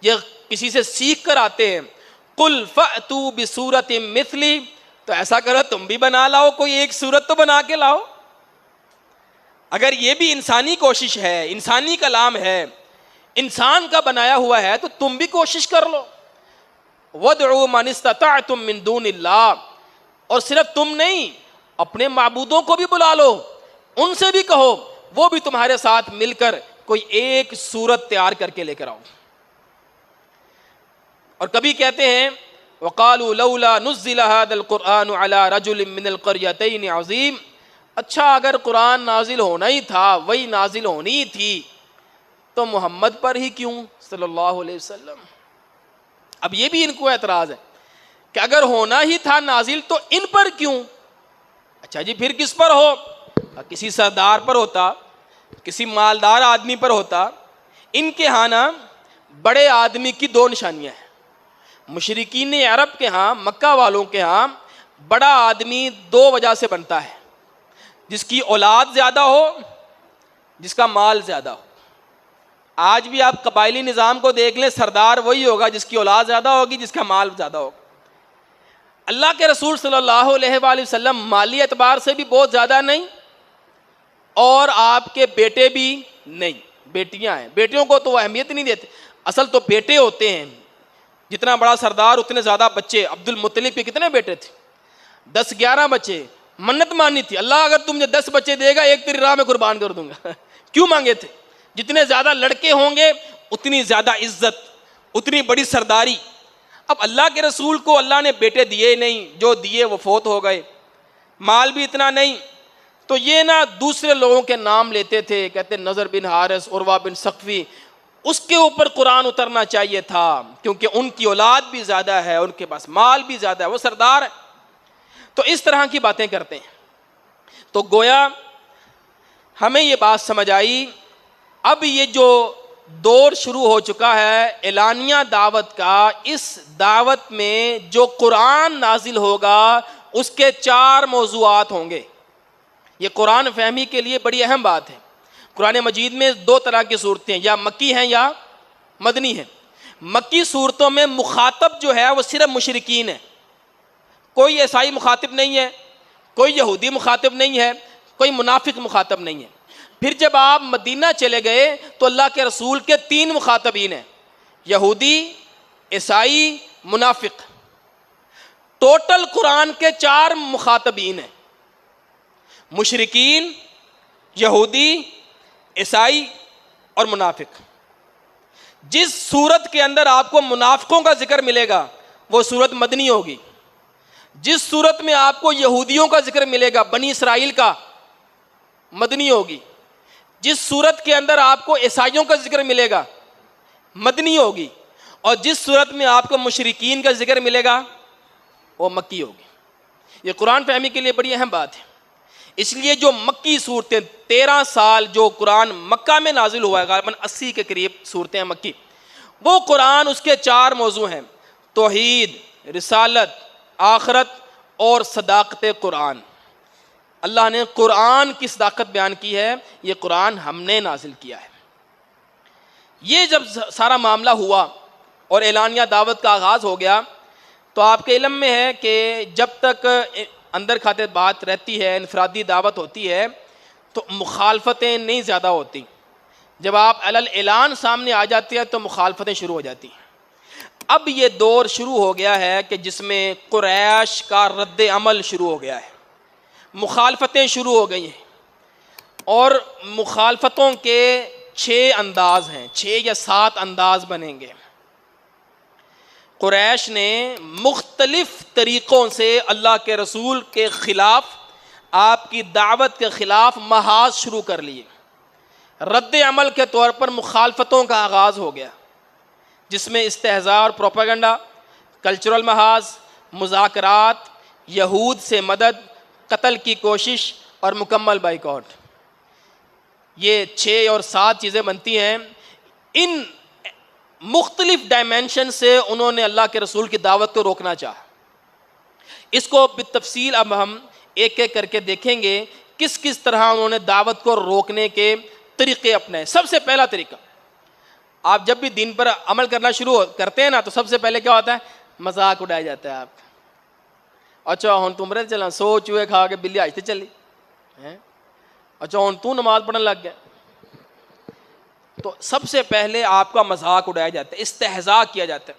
یہ کسی سے سیکھ کر آتے ہیں، قُلْ فَأْتُوا بِسُورَةٍ مِثْلِي، تو ایسا کرو تم بھی بنا لاؤ، کوئی ایک صورت تو بنا کے لاؤ. اگر یہ بھی انسانی کوشش ہے، انسانی کلام ہے، انسان کا بنایا ہوا ہے، تو تم بھی کوشش کر لو. وَادْعُوا مَنِ اسْتَطَعْتُم مِّن دُونِ اللَّهِ، اور صرف تم نہیں، اپنے معبودوں کو بھی بلا لو، ان سے بھی کہو وہ بھی تمہارے ساتھ مل کر کوئی ایک صورت تیار کر کے لے کر آؤ. اور کبھی کہتے ہیں وَقَالُوا لَوْلَا نُزِّلَ هَذَا الْقُرْآنُ عَلَى رَجُلٍ مِّنَ الْقَرْيَتَيْنِ عَظِيمٍ. اچھا اگر قرآن نازل ہونا ہی تھا، وہی نازل ہونی ہی تھی، تو محمد پر ہی کیوں صلی اللہ علیہ وسلم. اب یہ بھی ان کو اعتراض ہے کہ اگر ہونا ہی تھا نازل تو ان پر کیوں. اچھا جی پھر کس پر ہو؟ کسی سردار پر ہوتا، کسی مالدار آدمی پر ہوتا. ان کے ہاں نا بڑے آدمی کی 2 نشانیاں ہیں. مشرکین عرب کے ہاں، مکہ والوں کے ہاں، بڑا آدمی 2 وجہ سے بنتا ہے، جس کی اولاد زیادہ ہو، جس کا مال زیادہ ہو. آج بھی آپ قبائلی نظام کو دیکھ لیں، سردار وہی ہوگا جس کی اولاد زیادہ ہوگی، جس کا مال زیادہ ہوگا. اللہ کے رسول صلی اللہ علیہ وآلہ وسلم مالی اعتبار سے بھی بہت زیادہ نہیں، اور آپ کے بیٹے بھی نہیں، بیٹیاں ہیں. بیٹیوں کو تو وہ اہمیت نہیں دیتے، اصل تو بیٹے ہوتے ہیں. جتنا بڑا سردار اتنے زیادہ بچے. عبد المطلب کے کتنے بیٹے تھے؟ 10-11 بچے. منت مانی تھی، اللہ اگر تم مجھے 10 بچے دے گا ایک تیری راہ میں قربان کر دوں گا. کیوں مانگے تھے؟ جتنے زیادہ لڑکے ہوں گے اتنی زیادہ عزت، اتنی بڑی سرداری. اب اللہ کے رسول کو اللہ نے بیٹے دیے نہیں، جو دیے وہ فوت ہو گئے، مال بھی اتنا نہیں، تو یہ نا دوسرے لوگوں کے نام لیتے تھے، کہتے نضر بن حارث، عروہ بن ثقفی، اس کے اوپر قرآن اترنا چاہیے تھا کیونکہ ان کی اولاد بھی زیادہ ہے، ان کے پاس مال بھی زیادہ ہے، وہ سردار ہے. تو اس طرح کی باتیں کرتے ہیں. تو گویا ہمیں یہ بات سمجھ آئی، اب یہ جو دور شروع ہو چکا ہے اعلانیہ دعوت کا، اس دعوت میں جو قرآن نازل ہوگا اس کے 4 موضوعات ہوں گے. یہ قرآن فہمی کے لیے بڑی اہم بات ہے. قرآن مجید میں 2 طرح کی صورتیں ہیں، یا مکی ہیں یا مدنی ہیں. مکی صورتوں میں مخاطب جو ہے وہ صرف مشرکین ہے، کوئی عیسائی مخاطب نہیں ہے، کوئی یہودی مخاطب نہیں ہے، کوئی منافق مخاطب نہیں ہے. پھر جب آپ مدینہ چلے گئے تو اللہ کے رسول کے 3 مخاطبین ہیں، یہودی، عیسائی، منافق. ٹوٹل قرآن کے 4 مخاطبین ہیں، مشرکین، یہودی، عیسائی اور منافق. جس صورت کے اندر آپ کو منافقوں کا ذکر ملے گا وہ صورت مدنی ہوگی. جس صورت میں آپ کو یہودیوں کا ذکر ملے گا، بنی اسرائیل کا، مدنی ہوگی. جس صورت کے اندر آپ کو عیسائیوں کا ذکر ملے گا مدنی ہوگی. اور جس صورت میں آپ کو مشرکین کا ذکر ملے گا وہ مکی ہوگی. یہ قرآن فہمی کے لیے بڑی اہم بات ہے. اس لیے جو مکی صورتیں 13 سال جو قرآن مکہ میں نازل ہوا ہے، غالباً 80 کے قریب صورتیں ہیں مکی، وہ قرآن اس کے 4 موضوع ہیں: توحید، رسالت، آخرت اور صداقت قرآن. اللہ نے قرآن کی صداقت بیان کی ہے، یہ قرآن ہم نے نازل کیا ہے. یہ جب سارا معاملہ ہوا اور اعلانیہ دعوت کا آغاز ہو گیا تو آپ کے علم میں ہے کہ جب تک اندر کھاتے بات رہتی ہے، انفرادی دعوت ہوتی ہے تو مخالفتیں نہیں زیادہ ہوتی. جب آپ علی الاعلان سامنے آ جاتی ہے تو مخالفتیں شروع ہو جاتی ہیں. اب یہ دور شروع ہو گیا ہے کہ جس میں قریش کا رد عمل شروع ہو گیا ہے، مخالفتیں شروع ہو گئی ہیں. اور مخالفتوں کے 6 انداز ہیں، 6 یا 7 انداز بنیں گے. قریش نے مختلف طریقوں سے اللہ کے رسول کے خلاف، آپ کی دعوت کے خلاف محاذ شروع کر لیے. رد عمل کے طور پر مخالفتوں کا آغاز ہو گیا، جس میں استہزاء اور پروپیگنڈا، کلچرل محاذ، مذاکرات، یہود سے مدد، قتل کی کوشش اور مکمل بائیکاٹ. یہ 6 اور 7 چیزیں بنتی ہیں. ان مختلف ڈائمینشن سے انہوں نے اللہ کے رسول کی دعوت کو روکنا چاہا. اس کو بالتفصیل اب ہم ایک ایک کر کے دیکھیں گے کس کس طرح انہوں نے دعوت کو روکنے کے طریقے اپنائے. سب سے پہلا طریقہ، آپ جب بھی دین پر عمل کرنا شروع کرتے ہیں نا تو سب سے پہلے کیا ہوتا ہے؟ مذاق اڑایا جاتا ہے آپ کا. اچھا ہن تم رہ چلا، سو چوہے کھا کے بلی آج تے چلی. اچھا ہن تو نماز پڑھنے لگ گیا. تو سب سے پہلے آپ کا مذاق اڑایا جاتا ہے، استہزاء کیا جاتا ہے.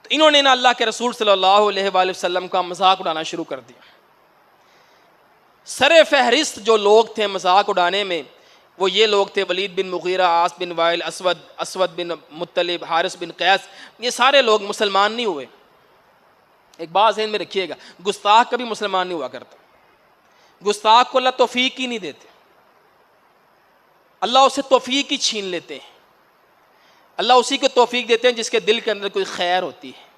تو انہوں نے نا اللہ کے رسول صلی اللہ علیہ وآلہ وسلم کا مذاق اڑانا شروع کر دیا. سر فہرست جو لوگ تھے مذاق اڑانے میں وہ یہ لوگ تھے: ولید بن مغیرہ، عاص بن وائل، اسود بن مطلب، حارث بن قیس. یہ سارے لوگ مسلمان نہیں ہوئے. ایک بات ذہن میں رکھیے گا، گستاخ کبھی مسلمان نہیں ہوا کرتا. گستاخ کو اللہ توفیق ہی نہیں دیتے، اللہ اسے توفیق ہی چھین لیتے ہیں. اللہ اسی کو توفیق دیتے ہیں جس کے دل کے اندر کوئی خیر ہوتی ہے.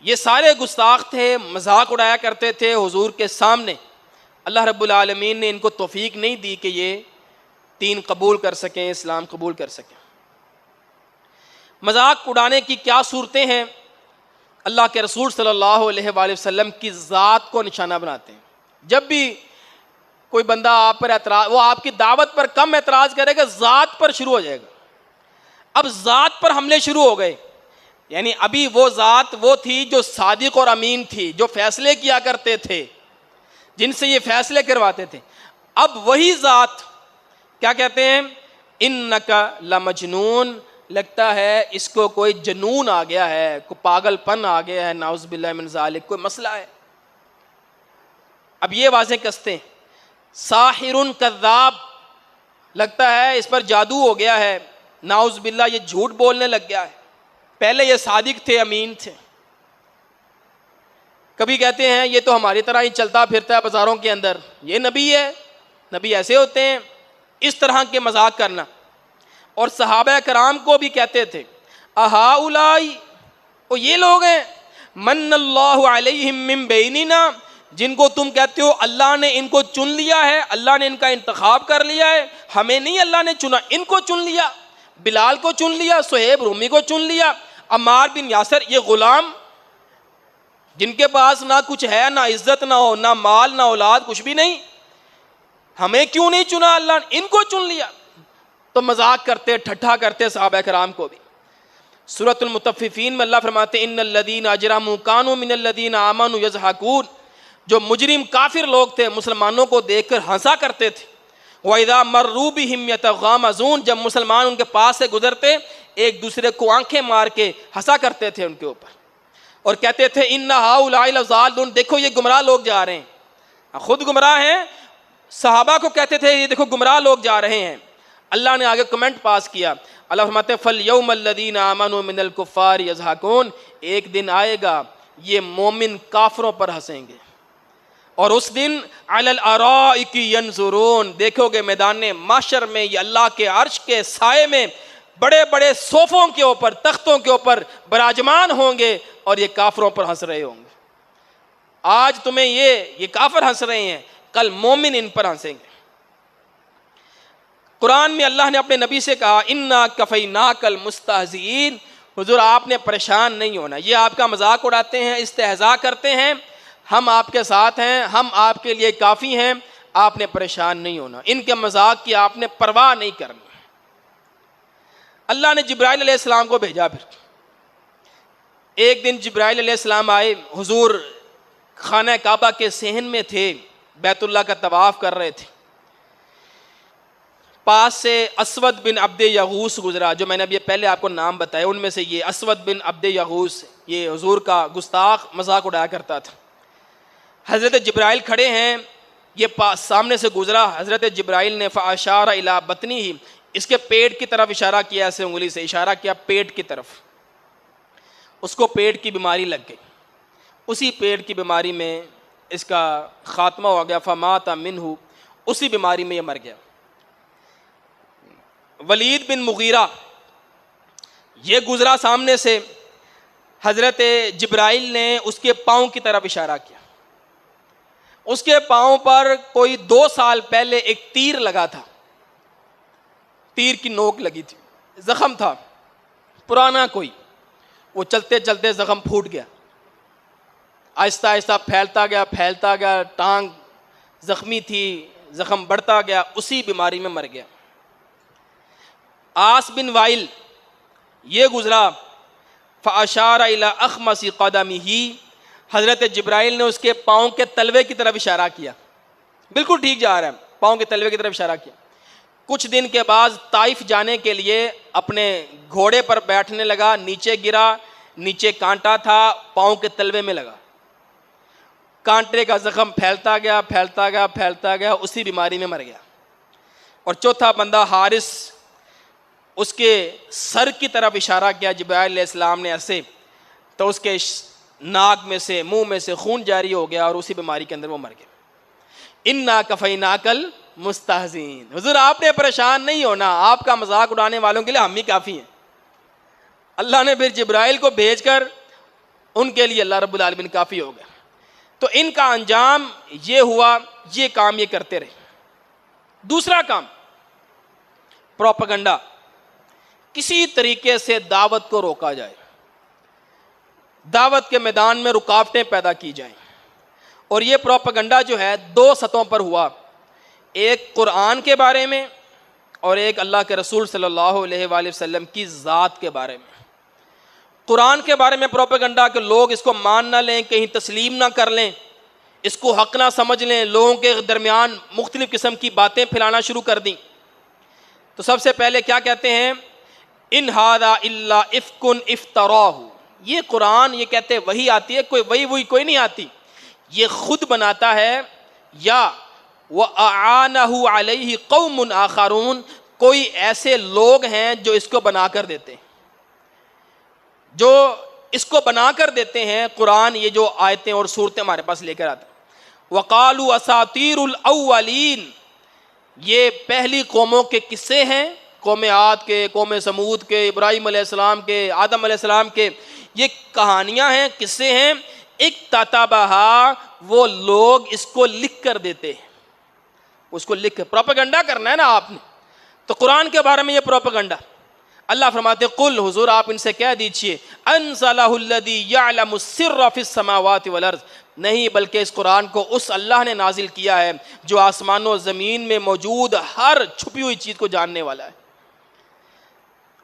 یہ سارے گستاخ تھے، مذاق اڑایا کرتے تھے حضور کے سامنے. اللہ رب العالمین نے ان کو توفیق نہیں دی کہ یہ دین قبول کر سکیں، اسلام قبول کر سکیں. مذاق اڑانے کی کیا صورتیں ہیں؟ اللہ کے رسول صلی اللہ علیہ وآلہ وسلم کی ذات کو نشانہ بناتے ہیں. جب بھی کوئی بندہ آپ پر اعتراض، وہ آپ کی دعوت پر کم اعتراض کرے گا، ذات پر شروع ہو جائے گا. اب ذات پر حملے شروع ہو گئے. یعنی ابھی وہ ذات وہ تھی جو صادق اور امین تھی، جو فیصلے کیا کرتے تھے، جن سے یہ فیصلے کرواتے تھے. اب وہی ذات کیا کہتے ہیں؟ انک لمجنون، لگتا ہے اس کو کوئی جنون آ گیا ہے، کوئی پاگل پن آ گیا ہے، نعوذ باللہ من ذالک، کوئی مسئلہ ہے. اب یہ واضح کستے. ساحر کذاب، لگتا ہے اس پر جادو ہو گیا ہے، نعوذ باللہ یہ جھوٹ بولنے لگ گیا ہے. پہلے یہ صادق تھے، امین تھے. کبھی کہتے ہیں یہ تو ہماری طرح ہی چلتا پھرتا ہے بازاروں کے اندر، یہ نبی ہے، نبی ایسے ہوتے ہیں، اس طرح کے مذاق کرنا۔ اور صحابہ کرام کو بھی کہتے تھے اہؤلائی، وہ یہ لوگ ہیں من اللہ علیہم من بیننا، جن کو تم کہتے ہو اللہ نے ان کو چن لیا ہے، اللہ نے ان کا انتخاب کر لیا ہے، ہمیں نہیں اللہ نے چنا، ان کو چن لیا، بلال کو چن لیا، صہیب رومی کو چن لیا، عمار بن یاسر، یہ غلام جن کے پاس نہ کچھ ہے، نہ عزت، نہ ہو، نہ مال، نہ اولاد، کچھ بھی نہیں، ہمیں کیوں نہیں چنا اللہ نے، ان کو چن لیا۔ تو مذاق کرتے، ٹھٹھا کرتے صحابہ کرام کو بھی۔ سورۃ المطففین میں اللہ فرماتے ہیں ان الذین اجرموا کانوا من الذین آمنوا یضحکون، جو مجرم کافر لوگ تھے مسلمانوں کو دیکھ کر ہنسا کرتے تھے۔ وَإِذَا مَرُّوا بِهِمْ يَتَغَامَزُونَ، جب مسلمان ان کے پاس سے گزرتے ایک دوسرے کو آنکھیں مار کے ہنسا کرتے تھے ان کے اوپر، اور کہتے تھے اِنَّ هَؤُلَاءِ لَضَالُّونَ، دیکھو یہ گمراہ لوگ جا رہے ہیں، خود گمراہ ہیں، صحابہ کو کہتے تھے یہ دیکھو گمراہ لوگ جا رہے ہیں۔ اللہ نے آگے کمنٹ پاس کیا، اللہ فرماتے ہیں فَالْيَوْمَ الَّذِينَ آمَنُوا مِنَ الْكُفَّارِ يَضْحَكُونَ، ایک دن آئے گا یہ مومن کافروں پر ہنسیں گے، اور اس دن علی الارائک ینظرون، دیکھو گے میدان محشر میں یہ اللہ کے عرش کے سائے میں بڑے بڑے صوفوں کے اوپر، تختوں کے اوپر براجمان ہوں گے اور یہ کافروں پر ہنس رہے ہوں گے۔ آج تمہیں یہ کافر ہنس رہے ہیں، کل مومن ان پر ہنسیں گے۔ قرآن میں اللہ نے اپنے نبی سے کہا انا کفیناک المستہزئین، حضور آپ نے پریشان نہیں ہونا، یہ آپ کا مذاق اڑاتے ہیں، استہزاء کرتے ہیں، ہم آپ کے ساتھ ہیں، ہم آپ کے لیے کافی ہیں، آپ نے پریشان نہیں ہونا، ان کے مذاق کی آپ نے پرواہ نہیں کرنی۔ اللہ نے جبرائیل علیہ السلام کو بھیجا۔ پھر ایک دن جبرائیل علیہ السلام آئے، حضور خانہ کعبہ کے صحن میں تھے، بیت اللہ کا طواف کر رہے تھے، پاس سے اسود بن عبد یغوث گزرا، جو میں نے ابھی پہلے آپ کو نام بتایا ان میں سے یہ اسود بن عبد یغوث، یہ حضور کا گستاخ مذاق اڑایا کرتا تھا۔ حضرت جبرائیل کھڑے ہیں، یہ سامنے سے گزرا، حضرت جبرائیل نے فاشار الی بطنہ، اس کے پیٹ کی طرف اشارہ کیا، ایسے انگلی سے اشارہ کیا پیٹ کی طرف، اس کو پیٹ کی بیماری لگ گئی، اسی پیٹ کی بیماری میں اس کا خاتمہ ہو گیا، فمات منہ، اسی بیماری میں یہ مر گیا۔ ولید بن مغیرہ یہ گزرا سامنے سے، حضرت جبرائیل نے اس کے پاؤں کی طرف اشارہ کیا، اس کے پاؤں پر کوئی 2 سال پہلے ایک تیر لگا تھا، تیر کی نوک لگی تھی، زخم تھا پرانا کوئی، وہ چلتے چلتے زخم پھوٹ گیا، آہستہ آہستہ پھیلتا گیا، ٹانگ زخمی تھی، زخم بڑھتا گیا، اسی بیماری میں مر گیا۔ آس بن وائل یہ گزرا، فاشار الی اخمص قدمہ، حضرت جبرائیل نے اس کے پاؤں کے تلوے کی طرف اشارہ کیا، بالکل ٹھیک جا رہا ہے، پاؤں کے تلوے کی طرف اشارہ کیا۔ کچھ دن کے بعد طائف جانے کے لیے اپنے گھوڑے پر بیٹھنے لگا، نیچے گرا، نیچے کانٹا تھا، پاؤں کے تلوے میں لگا، کانٹے کا زخم پھیلتا گیا، اسی بیماری میں مر گیا۔ اور چوتھا بندہ حارث، اس کے سر کی طرف اشارہ کیا جبرائیل علیہ السلام نے ایسے، تو اس کے ناک میں سے، منہ میں سے خون جاری ہو گیا اور اسی بیماری کے اندر وہ مر گیا۔ انا کفیناک المستہزئین، حضور آپ نے پریشان نہیں ہونا، آپ کا مذاق اڑانے والوں کے لیے ہم ہی کافی ہیں۔ اللہ نے پھر جبرائیل کو بھیج کر ان کے لیے اللہ رب العالمین کافی ہو گیا۔ تو ان کا انجام یہ ہوا، یہ کام یہ کرتے رہے۔ دوسرا کام پروپیگنڈا، کسی طریقے سے دعوت کو روکا جائے، دعوت کے میدان میں رکاوٹیں پیدا کی جائیں، اور یہ پروپیگنڈا جو ہے 2 سطحوں پر ہوا، ایک قرآن کے بارے میں اور ایک اللہ کے رسول صلی اللہ علیہ وآلہ وسلم کی ذات کے بارے میں۔ قرآن کے بارے میں پروپیگنڈا کہ لوگ اس کو مان نہ لیں، کہیں تسلیم نہ کر لیں، اس کو حق نہ سمجھ لیں، لوگوں کے درمیان مختلف قسم کی باتیں پھیلانا شروع کر دیں۔ تو سب سے پہلے کیا کہتے ہیں، ان ھذا الا افک افتراہ، یہ قرآن یہ کہتے وہی آتی ہے، کوئی وہی کوئی نہیں آتی، یہ خود بناتا ہے، یا وَأَعَانَهُ عَلَيْهِ قَوْمٌ آخَرُونَ، کوئی ایسے لوگ ہیں جو اس کو بنا کر دیتے ہیں، جو اس کو بنا کر دیتے ہیں قرآن، یہ جو آیتیں اور صورتیں ہمارے پاس لے کر آتے ہیں۔ وَقَالُوا أَسَاطِيرُ الْأَوَّلِينَ، یہ پہلی قوموں کے قصے ہیں، قوم عاد کے، قوم سمود کے، ابراہیم علیہ السلام کے، آدم علیہ السلام کے، یہ کہانیاں ہیں، قصے ہیں۔ اکتتبھا، وہ لوگ اس کو لکھ کر دیتے ہیں، اس کو لکھ کر، پروپیگنڈا کرنا ہے نا آپ نے، تو قرآن کے بارے میں یہ پروپیگنڈا۔ اللہ فرماتے قل، حضور آپ ان سے کہہ دیجئے، انزلہ الذی یعلم السر فی السماوات والارض، نہیں بلکہ اس قرآن کو اس اللہ نے نازل کیا ہے جو آسمان و زمین میں موجود ہر چھپی ہوئی چیز کو جاننے والا ہے۔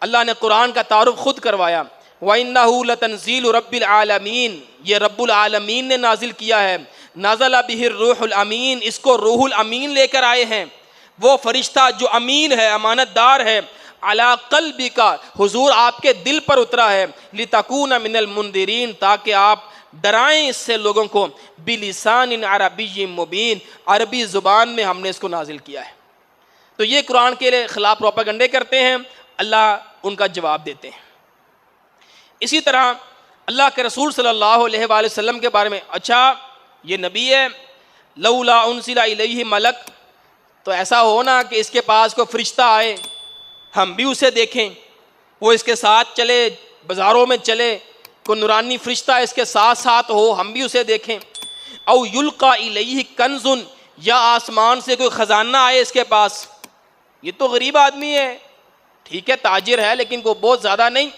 اللہ نے قرآن کا تعارف خود کروایا، وَإِنَّهُ لَتَنزِيلُ رَبِّ الْعَالَمِينَ، یہ رب العالمین نے نازل کیا ہے۔ نزل بہ الروح الامین، اس کو روح الامین لے کر آئے ہیں، وہ فرشتہ جو امین ہے، امانت دار ہے، علی قلبک، حضور آپ کے دل پر اترا ہے، لتکون من المنذرین، تاکہ آپ ڈرائیں اس سے لوگوں کو، بلسان عربی مبین، عربی زبان میں ہم نے اس کو نازل کیا ہے۔ تو یہ قرآن کے خلاف پروپیگنڈے کرتے ہیں، اللہ ان کا جواب دیتے ہیں۔ اسی طرح اللہ کے رسول صلی اللہ علیہ وآلہ وسلم کے بارے میں، اچھا یہ نبی ہے، لولا انزل الیہ ملک، تو ایسا ہو نا کہ اس کے پاس کوئی فرشتہ آئے، ہم بھی اسے دیکھیں، وہ اس کے ساتھ چلے، بازاروں میں چلے، کوئی نورانی فرشتہ اس کے ساتھ ساتھ ہو، ہم بھی اسے دیکھیں۔ او یلقا الیہ کنز، یا آسمان سے کوئی خزانہ آئے اس کے پاس، یہ تو غریب آدمی ہے، ٹھیک ہے تاجر ہے لیکن وہ بہت زیادہ نہیں،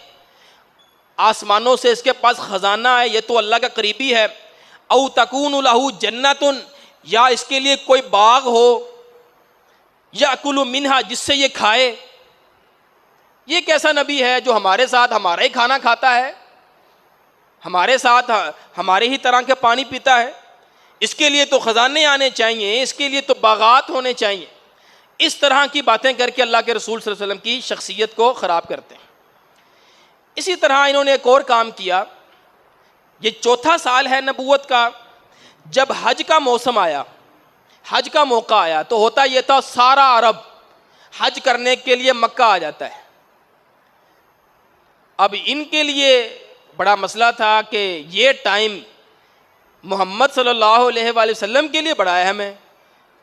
آسمانوں سے اس کے پاس خزانہ ہے، یہ تو اللہ کا قریبی ہے۔ او تکون لہ جنت، یا اس کے لیے کوئی باغ ہو، یأکل منہا، جس سے یہ کھائے۔ یہ کیسا نبی ہے جو ہمارے ساتھ ہمارا ہی کھانا کھاتا ہے، ہمارے ساتھ ہمارے ہی طرح کے پانی پیتا ہے؟ اس کے لیے تو خزانے آنے چاہیے، اس کے لیے تو باغات ہونے چاہیے۔ اس طرح کی باتیں کر کے اللہ کے رسول صلی اللہ علیہ وسلم کی شخصیت کو خراب کرتے ہیں۔ اسی طرح انہوں نے ایک اور کام کیا، یہ چوتھا سال ہے نبوت کا، جب حج کا موسم آیا، حج کا موقع آیا، تو ہوتا یہ تھا سارا عرب حج کرنے کے لیے مکہ آ جاتا ہے۔ اب ان کے لیے بڑا مسئلہ تھا کہ یہ ٹائم محمد صلی اللہ علیہ وآلہ وسلم کے لیے بڑا اہم ہے،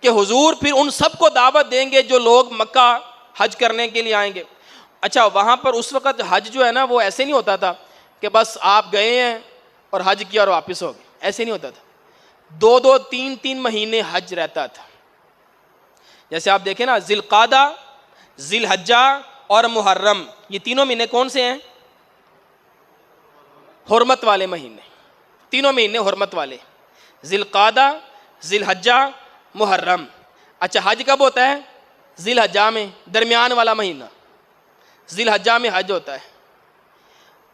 کہ حضور پھر ان سب کو دعوت دیں گے جو لوگ مکہ حج کرنے کے لیے آئیں گے۔ اچھا وہاں پر اس وقت حج جو ہے نا وہ ایسے نہیں ہوتا تھا کہ بس آپ گئے ہیں اور حج کیا اور واپس ہو گئے، ایسے نہیں ہوتا تھا، 2-3 مہینے حج رہتا تھا۔ جیسے آپ دیکھیں نا، ذی القعدہ، ذی الحجہ اور محرم، یہ تینوں مہینے کون سے ہیں؟ حرمت والے مہینے، تینوں مہینے حرمت والے، ذی القعدہ، ذی الحجہ، محرم۔ اچھا حج کب ہوتا ہے؟ ذی الحجہ میں، درمیان والا مہینہ، ذی الحجہ میں حج ہوتا ہے۔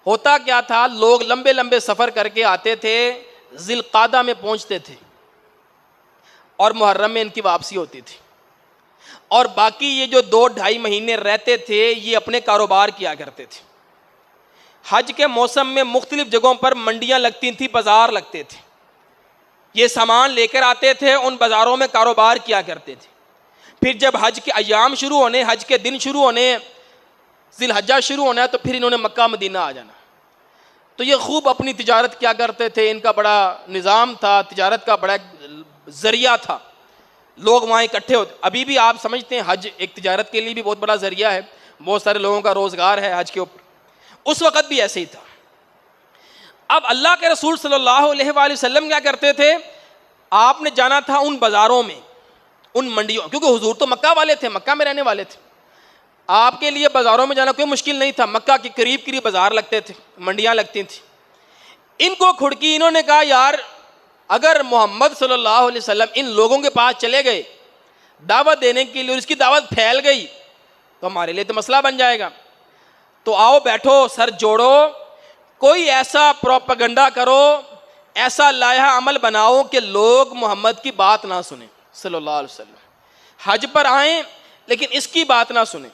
ہوتا کیا تھا، لوگ لمبے لمبے سفر کر کے آتے تھے، ذی القعدہ میں پہنچتے تھے اور محرم میں ان کی واپسی ہوتی تھی، اور باقی یہ جو 2-2.5 مہینے رہتے تھے یہ اپنے کاروبار کیا کرتے تھے۔ حج کے موسم میں مختلف جگہوں پر منڈیاں لگتی تھیں، بازار لگتے تھے، یہ سامان لے کر آتے تھے، ان بازاروں میں کاروبار کیا کرتے تھے۔ پھر جب حج کے ایام شروع ہونے، حج کے دن شروع ہونے، ذی الحجہ شروع ہونا ہے، تو پھر انہوں نے مکہ مدینہ آ جانا۔ تو یہ خوب اپنی تجارت کیا کرتے تھے، ان کا بڑا نظام تھا، تجارت کا بڑا ذریعہ تھا، لوگ وہاں اکٹھے ہوتے۔ ابھی بھی آپ سمجھتے ہیں حج ایک تجارت کے لیے بھی بہت بڑا ذریعہ ہے، بہت سارے لوگوں کا روزگار ہے حج کے اوپر، اس وقت بھی ایسے ہی تھا۔ اب اللہ کے رسول صلی اللہ علیہ وآلہ وسلم کیا کرتے تھے، آپ نے جانا تھا ان بازاروں میں، ان منڈیوں، کیونکہ حضور تو مکہ والے تھے، مکہ میں رہنے والے تھے، آپ کے لیے بازاروں میں جانا کوئی مشکل نہیں تھا، مکہ کے قریب قریب بازار لگتے تھے، منڈیاں لگتی تھیں۔ ان کو کھڑکی، انہوں نے کہا یار اگر محمد صلی اللہ علیہ وسلم ان لوگوں کے پاس چلے گئے دعوت دینے کے لیے اور اس کی دعوت پھیل گئی تو ہمارے لیے تو مسئلہ بن جائے گا، تو آؤ بیٹھو، سر جوڑو، کوئی ایسا پروپیگنڈا کرو، ایسا لائحہ عمل بناؤ کہ لوگ محمد کی بات نہ سنیں صلی اللہ علیہ وسلم، حج پر آئیں لیکن اس کی بات نہ سنیں۔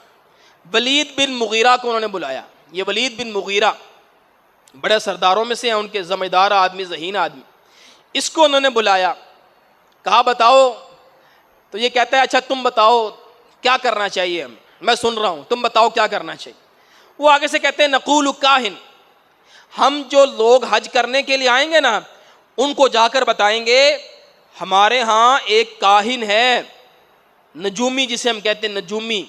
ولید بن مغیرہ کو انہوں نے بلایا، یہ ولید بن مغیرہ بڑے سرداروں میں سے ہیں، ان کے ذمہ دار آدمی، ذہین آدمی، اس کو انہوں نے بلایا، کہا بتاؤ، تو یہ کہتا ہے اچھا تم بتاؤ کیا کرنا چاہیے ہمیں، میں سن رہا ہوں، تم بتاؤ کیا کرنا چاہیے۔ وہ آگے سے کہتے ہیں نقول کاہن، ہم جو لوگ حج کرنے کے لیے آئیں گے نا ان کو جا کر بتائیں گے ہمارے ہاں ایک کاہن ہے نجومی، جسے ہم کہتے ہیں نجومی،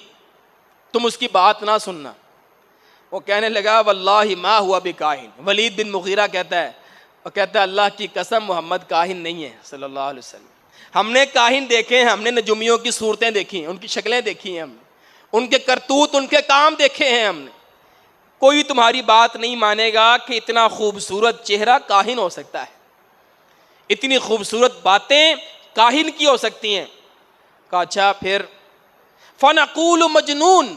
تم اس کی بات نہ سننا۔ وہ کہنے لگا واللہ ما ہوا بکاہن، ولید بن مغیرہ کہتا ہے، وہ کہتا ہے اللہ کی قسم محمد کاہن نہیں ہے صلی اللہ علیہ وسلم، ہم نے کاہن دیکھے ہیں، ہم نے نجومیوں کی صورتیں دیکھی ہیں، ان کی شکلیں دیکھی ہیں، ہم نے ان کے کرتوت ان کے کام دیکھے ہیں، ہم نے کوئی تمہاری بات نہیں مانے گا کہ اتنا خوبصورت چہرہ کاہن ہو سکتا ہے، اتنی خوبصورت باتیں کاہن کی ہو سکتی ہیں۔ کہا اچھا پھر فنقول مجنون،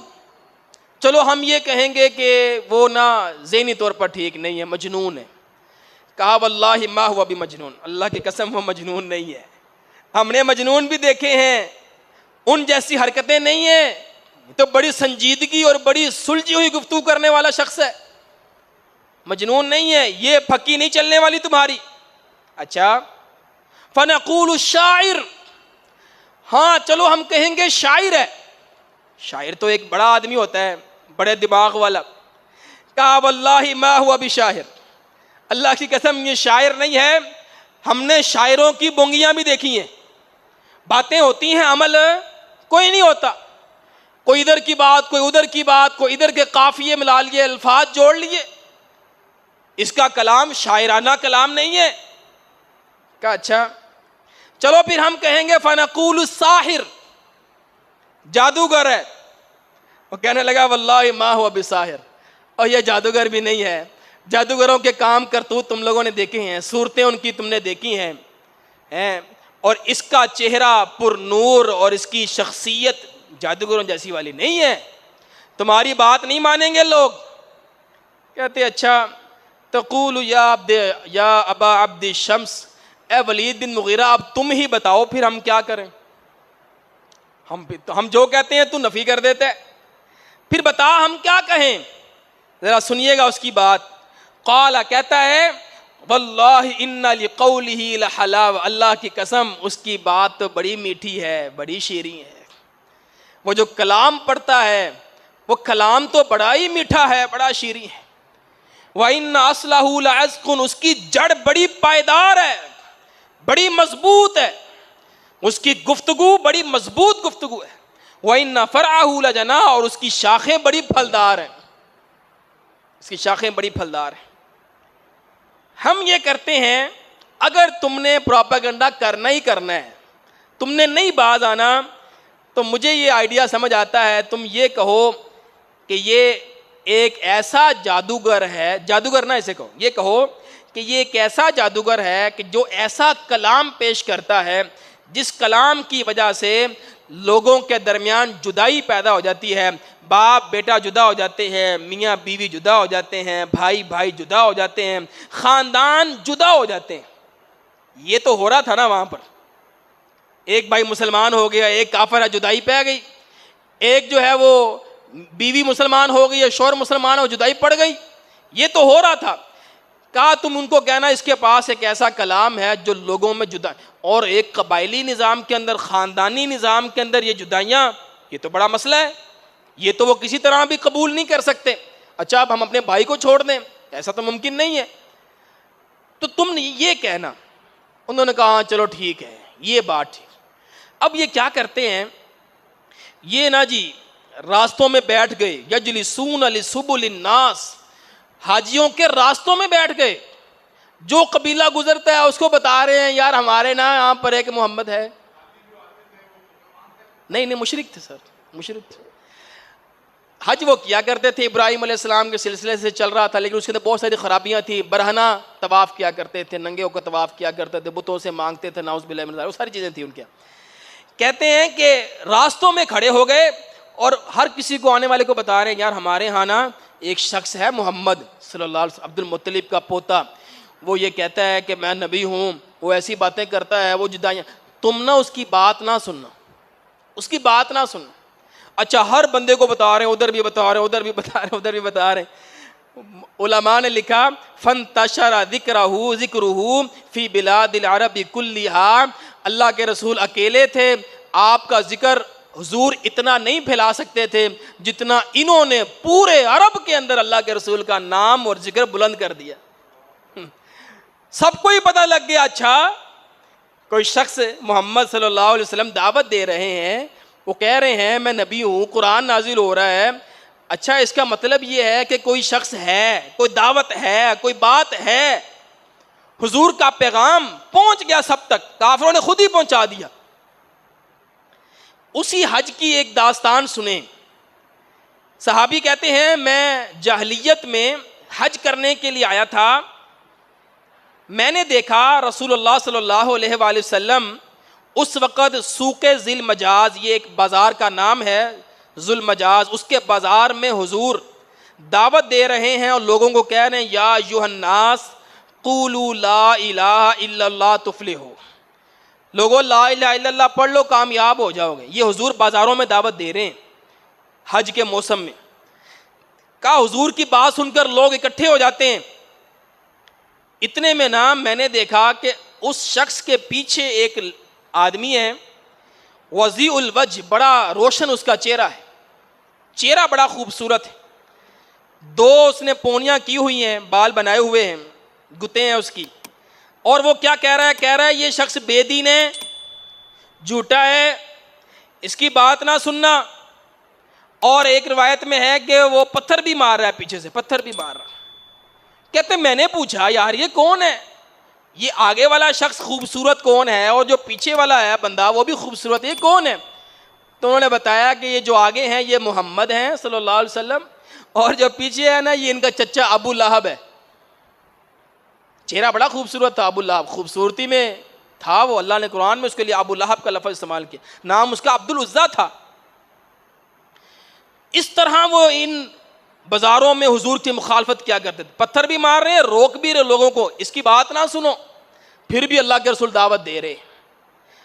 چلو ہم یہ کہیں گے کہ وہ نا ذہنی طور پر ٹھیک نہیں ہے، مجنون ہے۔ کہا واللہ ما ہوا بمجنون، اللہ کی قسم وہ مجنون نہیں ہے، ہم نے مجنون بھی دیکھے ہیں، ان جیسی حرکتیں نہیں ہیں، تو بڑی سنجیدگی اور بڑی سلجھی ہوئی گفتگو کرنے والا شخص ہے، مجنون نہیں ہے، یہ پھکی نہیں چلنے والی تمہاری۔ اچھا فنقول الشاعر، ہاں چلو ہم کہیں گے شاعر ہے، شاعر تو ایک بڑا آدمی ہوتا ہے بڑے دماغ والا۔ کہا واللہ ما ہوا بشاعر، اللہ کی قسم یہ شاعر نہیں ہے، ہم نے شاعروں کی بونگیاں بھی دیکھی ہیں، باتیں ہوتی ہیں عمل کوئی نہیں ہوتا، کوئی ادھر کی بات کوئی ادھر کی بات، کوئی ادھر کے قافیے ملا لیے الفاظ جوڑ لیے، اس کا کلام شاعرانہ کلام نہیں ہے۔ کہا اچھا چلو پھر ہم کہیں گے فنقول الساحر، جادوگر ہے۔ وہ کہنے لگا واللہ ما ہوا بساحر، اور یہ جادوگر بھی نہیں ہے، جادوگروں کے کام کرتوت تم لوگوں نے دیکھے ہیں، صورتیں ان کی تم نے دیکھی ہیں، اور اس کا چہرہ پر نور اور اس کی شخصیت جادوگروں جیسی والی نہیں ہے، تمہاری بات نہیں مانیں گے لوگ۔ کہتے اچھا تقول یا ابا عبد الشمس، اے ولید بن مغیرہ اب تم ہی بتاؤ پھر ہم کیا کریں، ہم جو کہتے ہیں تو نفی کر دیتے، پھر بتا ہم کیا کہیں، ذرا سنیے گا اس کی بات۔ قال کہتا ہے واللہ ان لقولہ لحلاوہ، اللہ کی قسم اس کی بات تو بڑی میٹھی ہے، بڑی شیریں ہے، وہ جو کلام پڑھتا ہے وہ کلام تو بڑا ہی میٹھا ہے، بڑا شیریں ہے۔ وَإِنَّ أَصْلَهُ لَعَذْقٌ، اس کی جڑ بڑی پائیدار ہے، بڑی مضبوط ہے، اس کی گفتگو بڑی مضبوط گفتگو ہے۔ وَإِنَّ فَرْعَهُ لَجَنَاحٌ، اور اس کی شاخیں بڑی پھلدار ہیں، اس کی شاخیں بڑی پھلدار ہیں۔ ہم یہ کرتے ہیں اگر تم نے پروپیگنڈا کرنا ہی کرنا ہے، تم نے نہیں باز آنا، تو مجھے یہ آئیڈیا سمجھ آتا ہے تم یہ کہو کہ یہ ایک ایسا جادوگر ہے، جادوگر نہ اسے کہو، یہ کہو کہ یہ ایک ایسا جادوگر ہے کہ جو ایسا کلام پیش کرتا ہے جس کلام کی وجہ سے لوگوں کے درمیان جدائی پیدا ہو جاتی ہے، باپ بیٹا جدا ہو جاتے ہیں، میاں بیوی جدا ہو جاتے ہیں، بھائی بھائی جدا ہو جاتے ہیں، خاندان جدا ہو جاتے ہیں۔ یہ تو ہو رہا تھا نا وہاں پر، ایک بھائی مسلمان ہو گیا، ایک کافر ہے، جدائی پہ گئی، ایک جو ہے وہ بیوی مسلمان ہو گئی ہے، شوہر مسلمان ہو، جدائی پڑ گئی، یہ تو ہو رہا تھا۔ کہا تم ان کو کہنا اس کے پاس ایک ایسا کلام ہے جو لوگوں میں جدا، اور ایک قبائلی نظام کے اندر، خاندانی نظام کے اندر یہ جدائیاں، یہ تو بڑا مسئلہ ہے، یہ تو وہ کسی طرح بھی قبول نہیں کر سکتے۔ اچھا اب ہم اپنے بھائی کو چھوڑ دیں، ایسا تو ممکن نہیں ہے، تو تم نے یہ کہنا۔ انہوں نے کہا چلو ٹھیک ہے، یہ بات ٹھیک۔ اب یہ کیا کرتے ہیں، یہ نا جی راستوں میں بیٹھ گئے، یجلسون لسبل الناس، حاجیوں کے راستوں میں بیٹھ گئے، جو قبیلہ گزرتا ہے اس کو بتا رہے ہیں یار ہمارے نا یہاں پر ایک محمد ہے۔ نہیں مشرک تھے سر، مشرک تھے۔ حج وہ کیا کرتے تھے، ابراہیم علیہ السلام کے سلسلے سے چل رہا تھا، لیکن اس کے اندر بہت ساری خرابیاں تھیں، برہنہ طواف کیا کرتے تھے، ننگے ہو کر طواف کیا کرتے تھے، بتوں سے مانگتے تھے، نعوذ باللہ من ذالک، وہ ساری چیزیں تھیں ان کے۔ کہتے ہیں کہ راستوں میں کھڑے ہو گئے اور ہر کسی کو، آنے والے کو بتا رہے ہیں یار ہمارے ہاں نا ایک شخص ہے محمد صلی اللہ علیہ وسلم، عبد المطلب کا پوتا، وہ یہ کہتا ہے کہ میں نبی ہوں، وہ ایسی باتیں کرتا ہے، وہ جدائیاں، تم نہ اس کی بات نہ سننا، اس کی بات نہ سننا۔ اچھا ہر بندے کو بتا رہے ہیں، ادھر بھی بتا رہے ہیں، ادھر بھی بتا رہے ہیں، ادھر بھی بتا رہے ہیں۔ علماء نے لکھا فانتشر ذکرہ فی بلاد العرب کلھا، اللہ کے رسول اکیلے تھے، آپ کا ذکر حضور اتنا نہیں پھیلا سکتے تھے جتنا انہوں نے پورے عرب کے اندر اللہ کے رسول کا نام اور ذکر بلند کر دیا. سب کو ہی پتہ لگ گیا. اچھا کوئی شخص محمد صلی اللہ علیہ وسلم دعوت دے رہے ہیں, وہ کہہ رہے ہیں میں نبی ہوں, قرآن نازل ہو رہا ہے, اچھا اس کا مطلب یہ ہے کہ کوئی شخص ہے, کوئی دعوت ہے, کوئی بات ہے. حضور کا پیغام پہنچ گیا سب تک, کافروں نے خود ہی پہنچا دیا. اسی حج کی ایک داستان سنیں. صحابی کہتے ہیں میں جاہلیت میں حج کرنے کے لیے آیا تھا, میں نے دیکھا رسول اللہ صلی اللہ علیہ وآلہ وسلم اس وقت سوق ذی المجاز, یہ ایک بازار کا نام ہے ذی المجاز, اس کے بازار میں حضور دعوت دے رہے ہیں اور لوگوں کو کہہ رہے ہیں یا ایھا الناس قولوا لا الہ الا اللہ تفلحوا, لوگوں لا الہ الا اللہ پڑھ لو کامیاب ہو جاؤ گے. یہ حضور بازاروں میں دعوت دے رہے ہیں حج کے موسم میں. کہا حضور کی بات سن کر لوگ اکٹھے ہو جاتے ہیں. اتنے میں نام میں نے دیکھا کہ اس شخص کے پیچھے ایک آدمی ہے, وضیع الوجہ, بڑا روشن اس کا چہرہ ہے, چہرہ بڑا خوبصورت ہے, 2 اس نے پونیاں کی ہوئی ہیں, بال بنائے ہوئے ہیں, گتے ہیں اس کی. اور وہ کیا کہہ رہا ہے یہ شخص بے دین ہے, جھوٹا ہے, اس کی بات نہ سننا. اور ایک روایت میں ہے کہ وہ پتھر بھی مار رہا ہے, پیچھے سے پتھر بھی مار رہا. کہتے میں نے پوچھا یار یہ کون ہے, یہ آگے والا شخص خوبصورت کون ہے اور جو پیچھے والا ہے بندہ وہ بھی خوبصورت, یہ کون ہے؟ تو انہوں نے بتایا کہ یہ جو آگے ہیں یہ محمد ہیں صلی اللہ علیہ وسلم, اور جو پیچھے ہے نا یہ ان کا چچا ابو لہب ہے. چہرہ بڑا خوبصورت تھا ابو لہب, خوبصورتی میں تھا وہ, اللہ نے قرآن میں اس کے لیے ابو لہب کا لفظ استعمال کیا, نام اس کا عبد العزیٰ تھا. اس طرح وہ ان بازاروں میں حضور کی مخالفت کیا کرتے تھے, پتھر بھی مار رہے ہیں, روک بھی رہے لوگوں کو, اس کی بات نہ سنو, پھر بھی اللہ کے رسول دعوت دے رہے.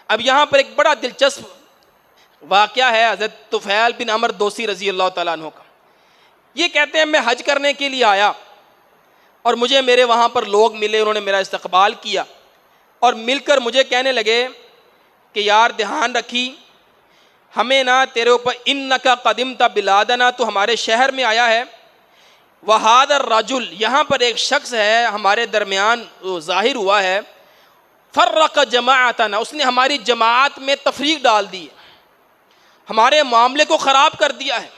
اب یہاں پر ایک بڑا دلچسپ واقعہ ہے حضرت طفیل بن عمر دوسی رضی اللہ تعالیٰ عنہ کا. یہ کہتے ہیں میں حج کرنے کے لیے آیا اور مجھے میرے وہاں پر لوگ ملے, انہوں نے میرا استقبال کیا اور مل کر مجھے کہنے لگے کہ یار دھیان رکھی ہمیں نا تیرے اوپر, انکا قدمت بلادنا, تو ہمارے شہر میں آیا ہے, وہذا الرجل, یہاں پر ایک شخص ہے ہمارے درمیان ظاہر ہوا ہے, فرق جماعتنا, اس نے ہماری جماعت میں تفریق ڈال دی ہے, ہمارے معاملے کو خراب کر دیا ہے.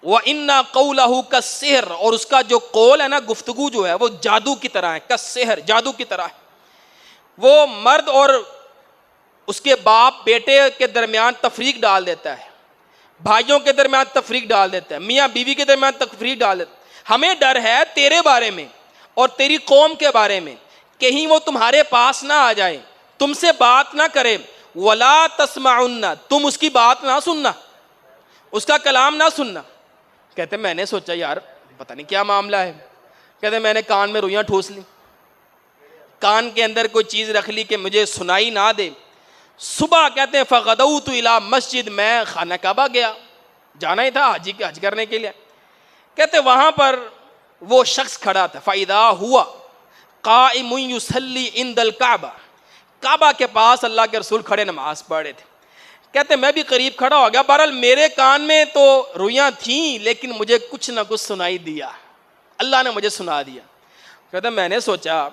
وَإِنَّ قَوْلَهُ كَالسِّحْرِ, اور اس کا جو قول ہے نا, گفتگو جو ہے وہ جادو کی طرح ہے, کالسحر, جادو کی طرح ہے. وہ مرد اور اس کے باپ بیٹے کے درمیان تفریق ڈال دیتا ہے, بھائیوں کے درمیان تفریق ڈال دیتا ہے, میاں بیوی کے درمیان تفریق ڈال دیتا ہے. ہمیں ڈر ہے تیرے بارے میں اور تیری قوم کے بارے میں, کہیں وہ تمہارے پاس نہ آ جائے, تم سے بات نہ کرے. وَلَا تَسْمَعُنَّ, تم اس کی بات نہ سننا, اس کا کلام نہ سننا. کہتے میں نے سوچا یار پتہ نہیں کیا معاملہ ہے. کہتے میں نے کان میں رویاں ٹھوس لی, کان کے اندر کوئی چیز رکھ لی کہ مجھے سنائی نہ دے. صبح کہتے ہیں فغدوت الی مسجد, میں خانہ کعبہ گیا, جانا ہی تھا حج کرنے کے لیے. کہتے وہاں پر وہ شخص کھڑا تھا, فَإِذَا هُوَ قَائِمٌ يُصَلِّي عِنْدَ الْكَعْبَةِ, کعبہ کے پاس اللہ کے رسول کھڑے نماز پڑھ رہے تھے. کہتے میں بھی قریب کھڑا ہو گیا, بہرحال میرے کان میں تو رویاں تھیں لیکن مجھے کچھ نہ کچھ سنائی دیا, اللہ نے مجھے سنا دیا. کہتے میں نے سوچا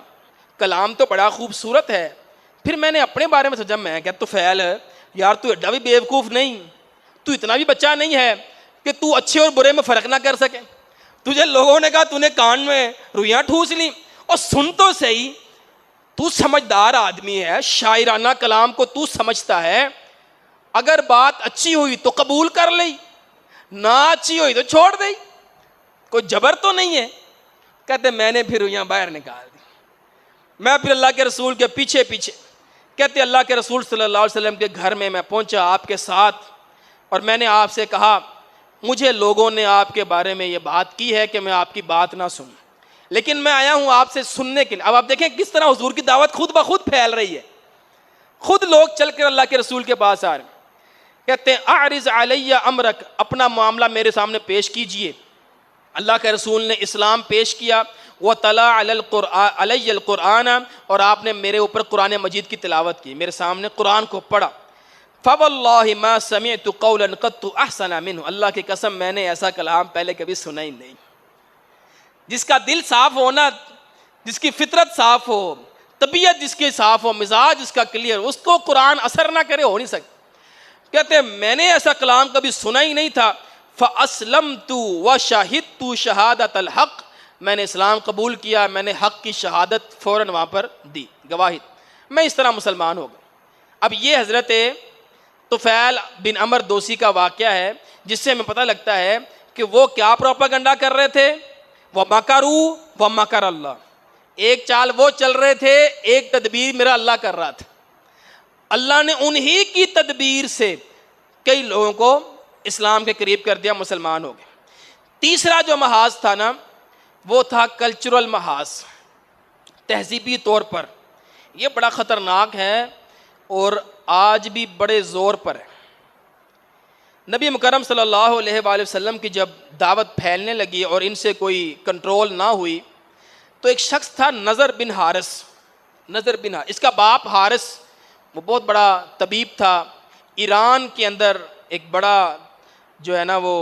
کلام تو بڑا خوبصورت ہے, پھر میں نے اپنے بارے میں سوچا, میں کہ طفیل یار تو ایڈا بھی بیوقوف نہیں, تو اتنا بھی بچہ نہیں ہے کہ تو اچھے اور برے میں فرق نہ کر سکے. تجھے لوگوں نے کہا تو نے کان میں رویاں ٹھوس لی, اور سن تو صحیح, تو سمجھدار آدمی ہے, شاعرانہ کلام کو تو سمجھتا ہے, اگر بات اچھی ہوئی تو قبول کر لی, نہ اچھی ہوئی تو چھوڑ دے, کوئی جبر تو نہیں ہے. کہتے میں نے پھر رویاں باہر نکال دی, میں پھر اللہ کے رسول کے پیچھے پیچھے. کہتے اللہ کے رسول صلی اللہ علیہ وسلم کے گھر میں میں پہنچا آپ کے ساتھ, اور میں نے آپ سے کہا مجھے لوگوں نے آپ کے بارے میں یہ بات کی ہے کہ میں آپ کی بات نہ سنوں, لیکن میں آیا ہوں آپ سے سننے کے لیے. اب آپ دیکھیں کس طرح حضور کی دعوت خود بخود پھیل رہی ہے, خود لوگ چل کر اللہ کے رسول کے پاس آ رہے ہیں. کہتے ہیں اعرض علی امرک, اپنا معاملہ میرے سامنے پیش کیجئے. اللہ کے رسول نے اسلام پیش کیا. وَتَلَا عَلَيَّ الْقُرْآنَ, اور آپ نے میرے اوپر قرآن مجید کی تلاوت کی, میرے سامنے قرآن کو پڑھا. فواللہ ما سمعت قولا قط احسن منہ، اللہ کی قسم میں نے ایسا کلام پہلے کبھی سنا ہی نہیں۔ جس کا دل صاف ہونا، جس کی فطرت صاف ہو، طبیعت جس کی صاف ہو، مزاج اس کا کلیئر، اس کو قرآن اثر نہ کرے، ہو نہیں سکتا۔ کہتے ہیں میں نے ایسا کلام کبھی سنا ہی نہیں تھا۔ فَأَسْلَمْتُ وَشَهِدْتُ شَهَادَةَ الْحَقِّ، میں نے اسلام قبول کیا، میں نے حق کی شہادت فوراً وہاں پر دی، گواہی، میں اس طرح مسلمان ہو گیا۔ اب یہ حضرت طفیل بن عمر دوسی کا واقعہ ہے، جس سے ہمیں پتہ لگتا ہے کہ وہ کیا پروپیگنڈا کر رہے تھے۔ وَمَكَرُوا وَمَكَرَ اللَّهُ، ایک چال وہ چل رہے تھے، ایک تدبیر میرا اللہ کر رہا تھا۔ اللہ نے انہی کی تدبیر سے کئی لوگوں کو اسلام کے قریب کر دیا، مسلمان ہو گئے۔ تیسرا جو محاذ تھا نا، وہ تھا کلچرل محاذ، تہذیبی طور پر۔ یہ بڑا خطرناک ہے اور آج بھی بڑے زور پر ہے۔ نبی مکرم صلی اللہ علیہ وآلہ وسلم کی جب دعوت پھیلنے لگی اور ان سے کوئی کنٹرول نہ ہوئی، تو ایک شخص تھا نضر بن حارث۔ نضر بن حارث، اس کا باپ حارث وہ بہت بڑا طبیب تھا۔ ایران کے اندر ایک بڑا جو ہے نا وہ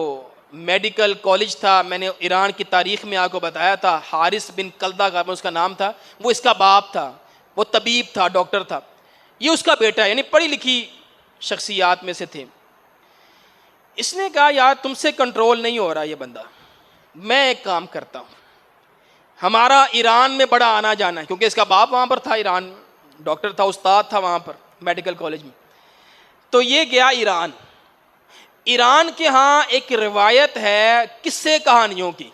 میڈیکل کالج تھا، میں نے ایران کی تاریخ میں آپ کو بتایا تھا، حارث بن کلدہ کا اس کا نام تھا، وہ اس کا باپ تھا، وہ طبیب تھا، ڈاکٹر تھا۔ یہ اس کا بیٹا ہے، یعنی پڑھی لکھی شخصیات میں سے تھے۔ اس نے کہا یار تم سے کنٹرول نہیں ہو رہا یہ بندہ، میں ایک کام کرتا ہوں، ہمارا ایران میں بڑا آنا جانا ہے، کیونکہ اس کا باپ وہاں پر تھا، ایران ڈاکٹر تھا، استاد تھا وہاں پر میڈیکل کالج میں۔ تو یہ گیا ایران۔ ایران کے ہاں ایک روایت ہے قصے کہانیوں کی۔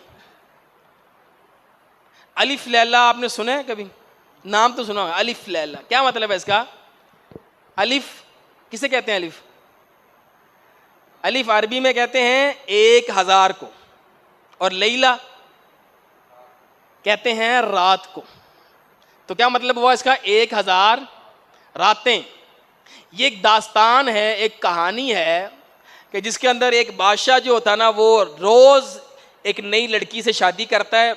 الف لیلہ آپ نے سنا ہے کبھی؟ نام تو سنا ہوگا، الف لیلہ کیا مطلب ہے اس کا؟ الف کسے کہتے ہیں؟ الف، الف عربی میں کہتے ہیں 1000 کو، اور لیلہ کہتے ہیں رات کو۔ تو کیا مطلب ہوا اس کا؟ 1000 راتیں۔ یہ ایک داستان ہے، ایک کہانی ہے کہ جس کے اندر ایک بادشاہ جو ہوتا نا، وہ روز ایک نئی لڑکی سے شادی کرتا ہے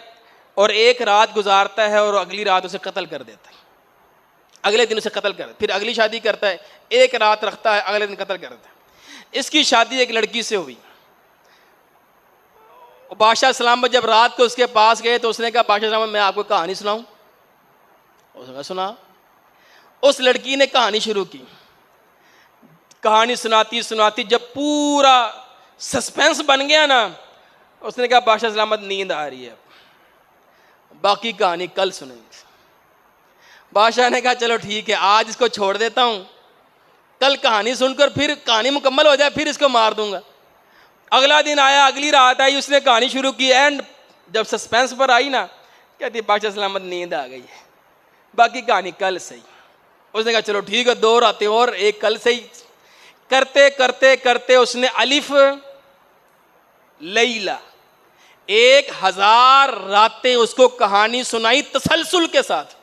اور ایک رات گزارتا ہے اور اگلی رات اسے قتل کر دیتا ہے، اگلے دن اسے قتل کر، پھر اگلی شادی کرتا ہے، ایک رات رکھتا ہے، اگلے دن قتل کر دیتا ہے۔ اس کی شادی ایک لڑکی سے ہوئی۔ بادشاہ سلام جب رات کو اس کے پاس گئے تو اس نے کہا بادشاہ سلام میں آپ کو کہانی سناؤں؟ اس نے سنا۔ اس لڑکی نے کہانی شروع کی، کہانی سناتی سناتی جب پورا سسپینس بن گیا نا، اس نے کہا بادشاہ سلامت نیند آ رہی ہے، باقی کہانی کل سنیں گے۔ بادشاہ نے کہا چلو ٹھیک ہے، آج اس کو چھوڑ دیتا ہوں، کل کہانی سن کر پھر کہانی مکمل ہو جائے پھر اس کو مار دوں گا۔ اگلا دن آیا، اگلی رات آئی، اس نے کہانی شروع کی، اینڈ جب سسپینس پر آئی نا، کہتی بادشاہ سلامت نیند آ گئی ہے، باقی کہانی کل صحیح۔ اس نے کہا چلو ٹھیک ہے، 2 راتیں اور ایک کل صحیح۔ کرتے کرتے کرتے اس نے الف لیلہ 1000 راتیں اس کو کہانی سنائی تسلسل کے ساتھ،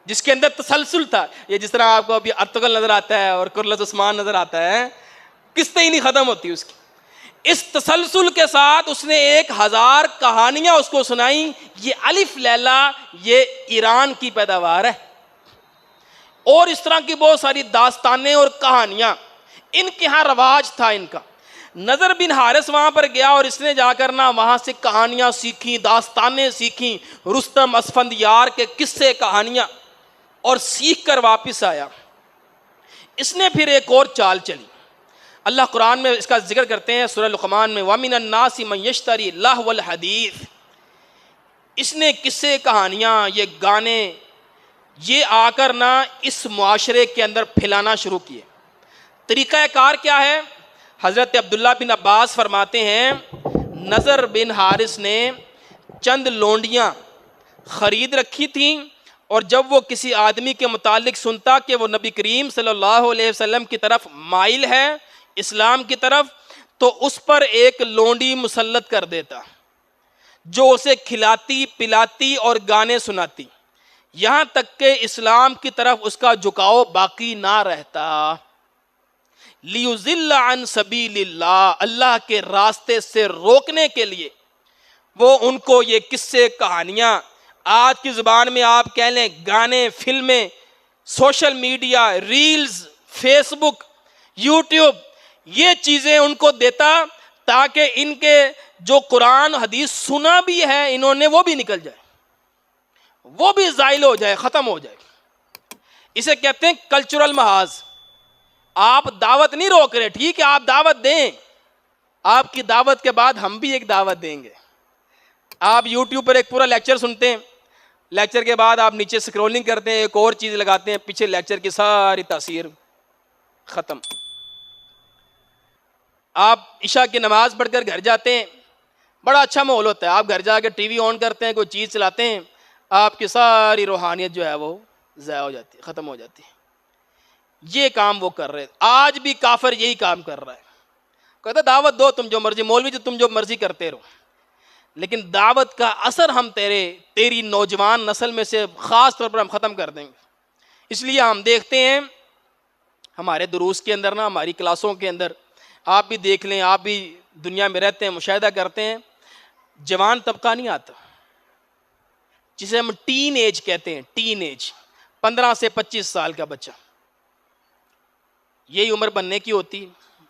جس کے اندر تسلسل تھا۔ یہ جس طرح آپ کو ابھی ارطغرل نظر آتا ہے اور کرلت عثمان نظر آتا ہے، قصے ہی نہیں ختم ہوتی اس کی۔ اس تسلسل کے ساتھ اس نے 1000 کہانیاں اس کو سنائی۔ یہ الف لیلہ یہ ایران کی پیداوار ہے، اور اس طرح کی بہت ساری داستانیں اور کہانیاں ان کے ہاں رواج تھا ان کا۔ نضر بن حارث وہاں پر گیا اور اس نے جا کر نا وہاں سے کہانیاں سیکھیں، داستانیں سیکھیں، رستم اسفندیار کے قصے کہانیاں، اور سیکھ کر واپس آیا۔ اس نے پھر ایک اور چال چلی۔ اللہ قرآن میں اس کا ذکر کرتے ہیں سورہ لقمان میں، وَمِنَ النَّاسِ مَن يَشْتَرِي لَهْوَ الْحَدِيثِ۔ اس نے قصے کہانیاں، یہ گانے، یہ آ کر نا اس معاشرے کے اندر پھیلانا شروع کیے۔ طریقہ کار کیا ہے؟ حضرت عبداللہ بن عباس فرماتے ہیں نضر بن حارث نے چند لونڈیاں خرید رکھی تھیں، اور جب وہ کسی آدمی کے متعلق سنتا کہ وہ نبی کریم صلی اللہ علیہ وسلم کی طرف مائل ہے، اسلام کی طرف، تو اس پر ایک لونڈی مسلط کر دیتا جو اسے کھلاتی پلاتی اور گانے سناتی، یہاں تک کہ اسلام کی طرف اس کا جھکاؤ باقی نہ رہتا۔ لیُضِلَّ عن سبیل اللہ، اللہ کے راستے سے روکنے کے لیے وہ ان کو یہ قصے کہانیاں، آج کی زبان میں آپ کہہ لیں گانے، فلمیں، سوشل میڈیا، ریلز، فیس بک، یوٹیوب، یہ چیزیں ان کو دیتا تاکہ ان کے جو قرآن حدیث سنا بھی ہے انہوں نے وہ بھی نکل جائے، وہ بھی زائل ہو جائے، ختم ہو جائے۔ اسے کہتے ہیں کلچرل محاذ۔ آپ دعوت نہیں روک رہے، ٹھیک ہے آپ دعوت دیں، آپ کی دعوت کے بعد ہم بھی ایک دعوت دیں گے۔ آپ یوٹیوب پر ایک پورا لیکچر سنتے ہیں، لیکچر کے بعد آپ نیچے سکرولنگ کرتے ہیں، ایک اور چیز لگاتے ہیں، پیچھے لیکچر کی ساری تاثیر ختم۔ آپ عشاء کی نماز پڑھ کر گھر جاتے ہیں، بڑا اچھا ماحول ہوتا ہے، آپ گھر جا کے ٹی وی آن کرتے ہیں، کوئی چیز چلاتے ہیں، آپ کی ساری روحانیت جو ہے وہ ضائع ہو جاتی ہے، ختم ہو جاتی ہے۔ یہ کام وہ کر رہے ہیں، آج بھی کافر یہی کام کر رہا ہے، کہتا دعوت دو تم جو مرضی، مولوی جو تم جو مرضی کرتے رہو، لیکن دعوت کا اثر ہم تیری نوجوان نسل میں سے خاص طور پر ہم ختم کر دیں گے۔ اس لیے ہم دیکھتے ہیں ہمارے دروس کے اندر نا، ہماری کلاسوں کے اندر، آپ بھی دیکھ لیں، آپ بھی دنیا میں رہتے ہیں، مشاہدہ کرتے ہیں، جوان طبقہ نہیں آتا، جسے ہم ٹین ایج کہتے ہیں، ٹین ایج، 15 سے 25 سال کا بچہ، یہی عمر بننے کی ہوتی،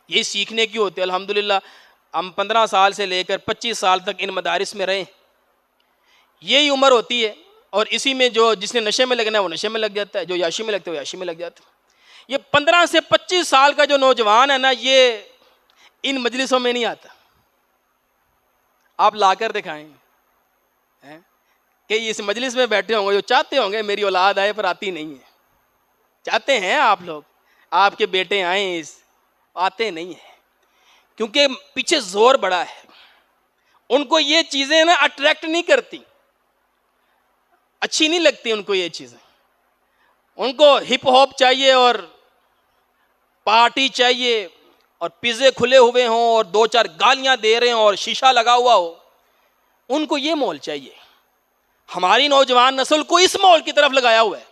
یہی سیکھنے کی ہوتی ہے۔ الحمدللہ ہم 15 سال سے لے کر 25 سال تک ان مدارس میں رہے، یہی عمر ہوتی ہے، اور اسی میں جس نے نشے میں لگنا ہے وہ نشے میں لگ جاتا ہے، جو یاشی میں لگتا ہے وہ یاشی میں لگ جاتا ہے۔ یہ 15 سے 25 سال کا جو نوجوان ہے نا، یہ ان مجلسوں میں نہیں آتا۔ آپ لا کر دکھائیں کہ اس مجلس میں بیٹھے ہوں گے، جو چاہتے ہوں گے میری اولاد آئے پر آتی نہیں ہے، چاہتے ہیں آپ لوگ آپ کے بیٹے آئیں، آتے نہیں ہیں، کیونکہ پیچھے زور بڑا ہے، ان کو یہ چیزیں نا اٹریکٹ نہیں کرتی، اچھی نہیں لگتی ان کو یہ چیزیں، ان کو ہپ ہاپ چاہیے اور پارٹی چاہیے اور پیزے کھلے ہوئے ہوں اور 2-4 گالیاں دے رہے ہوں اور شیشہ لگا ہوا ہو، ان کو یہ ماحول چاہیے۔ ہماری نوجوان نسل کو اس ماحول کی طرف لگایا ہوا ہے،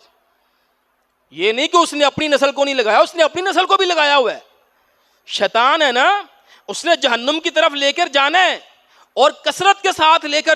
یہ نہیں کہ اس نے اپنی نسل کو نہیں لگایا، اس نے اپنی نسل کو بھی لگایا ہوا ہے۔ شیطان ہے نا، اس نے جہنم کی طرف لے کر جانا ہے، اور کثرت کے ساتھ لے کر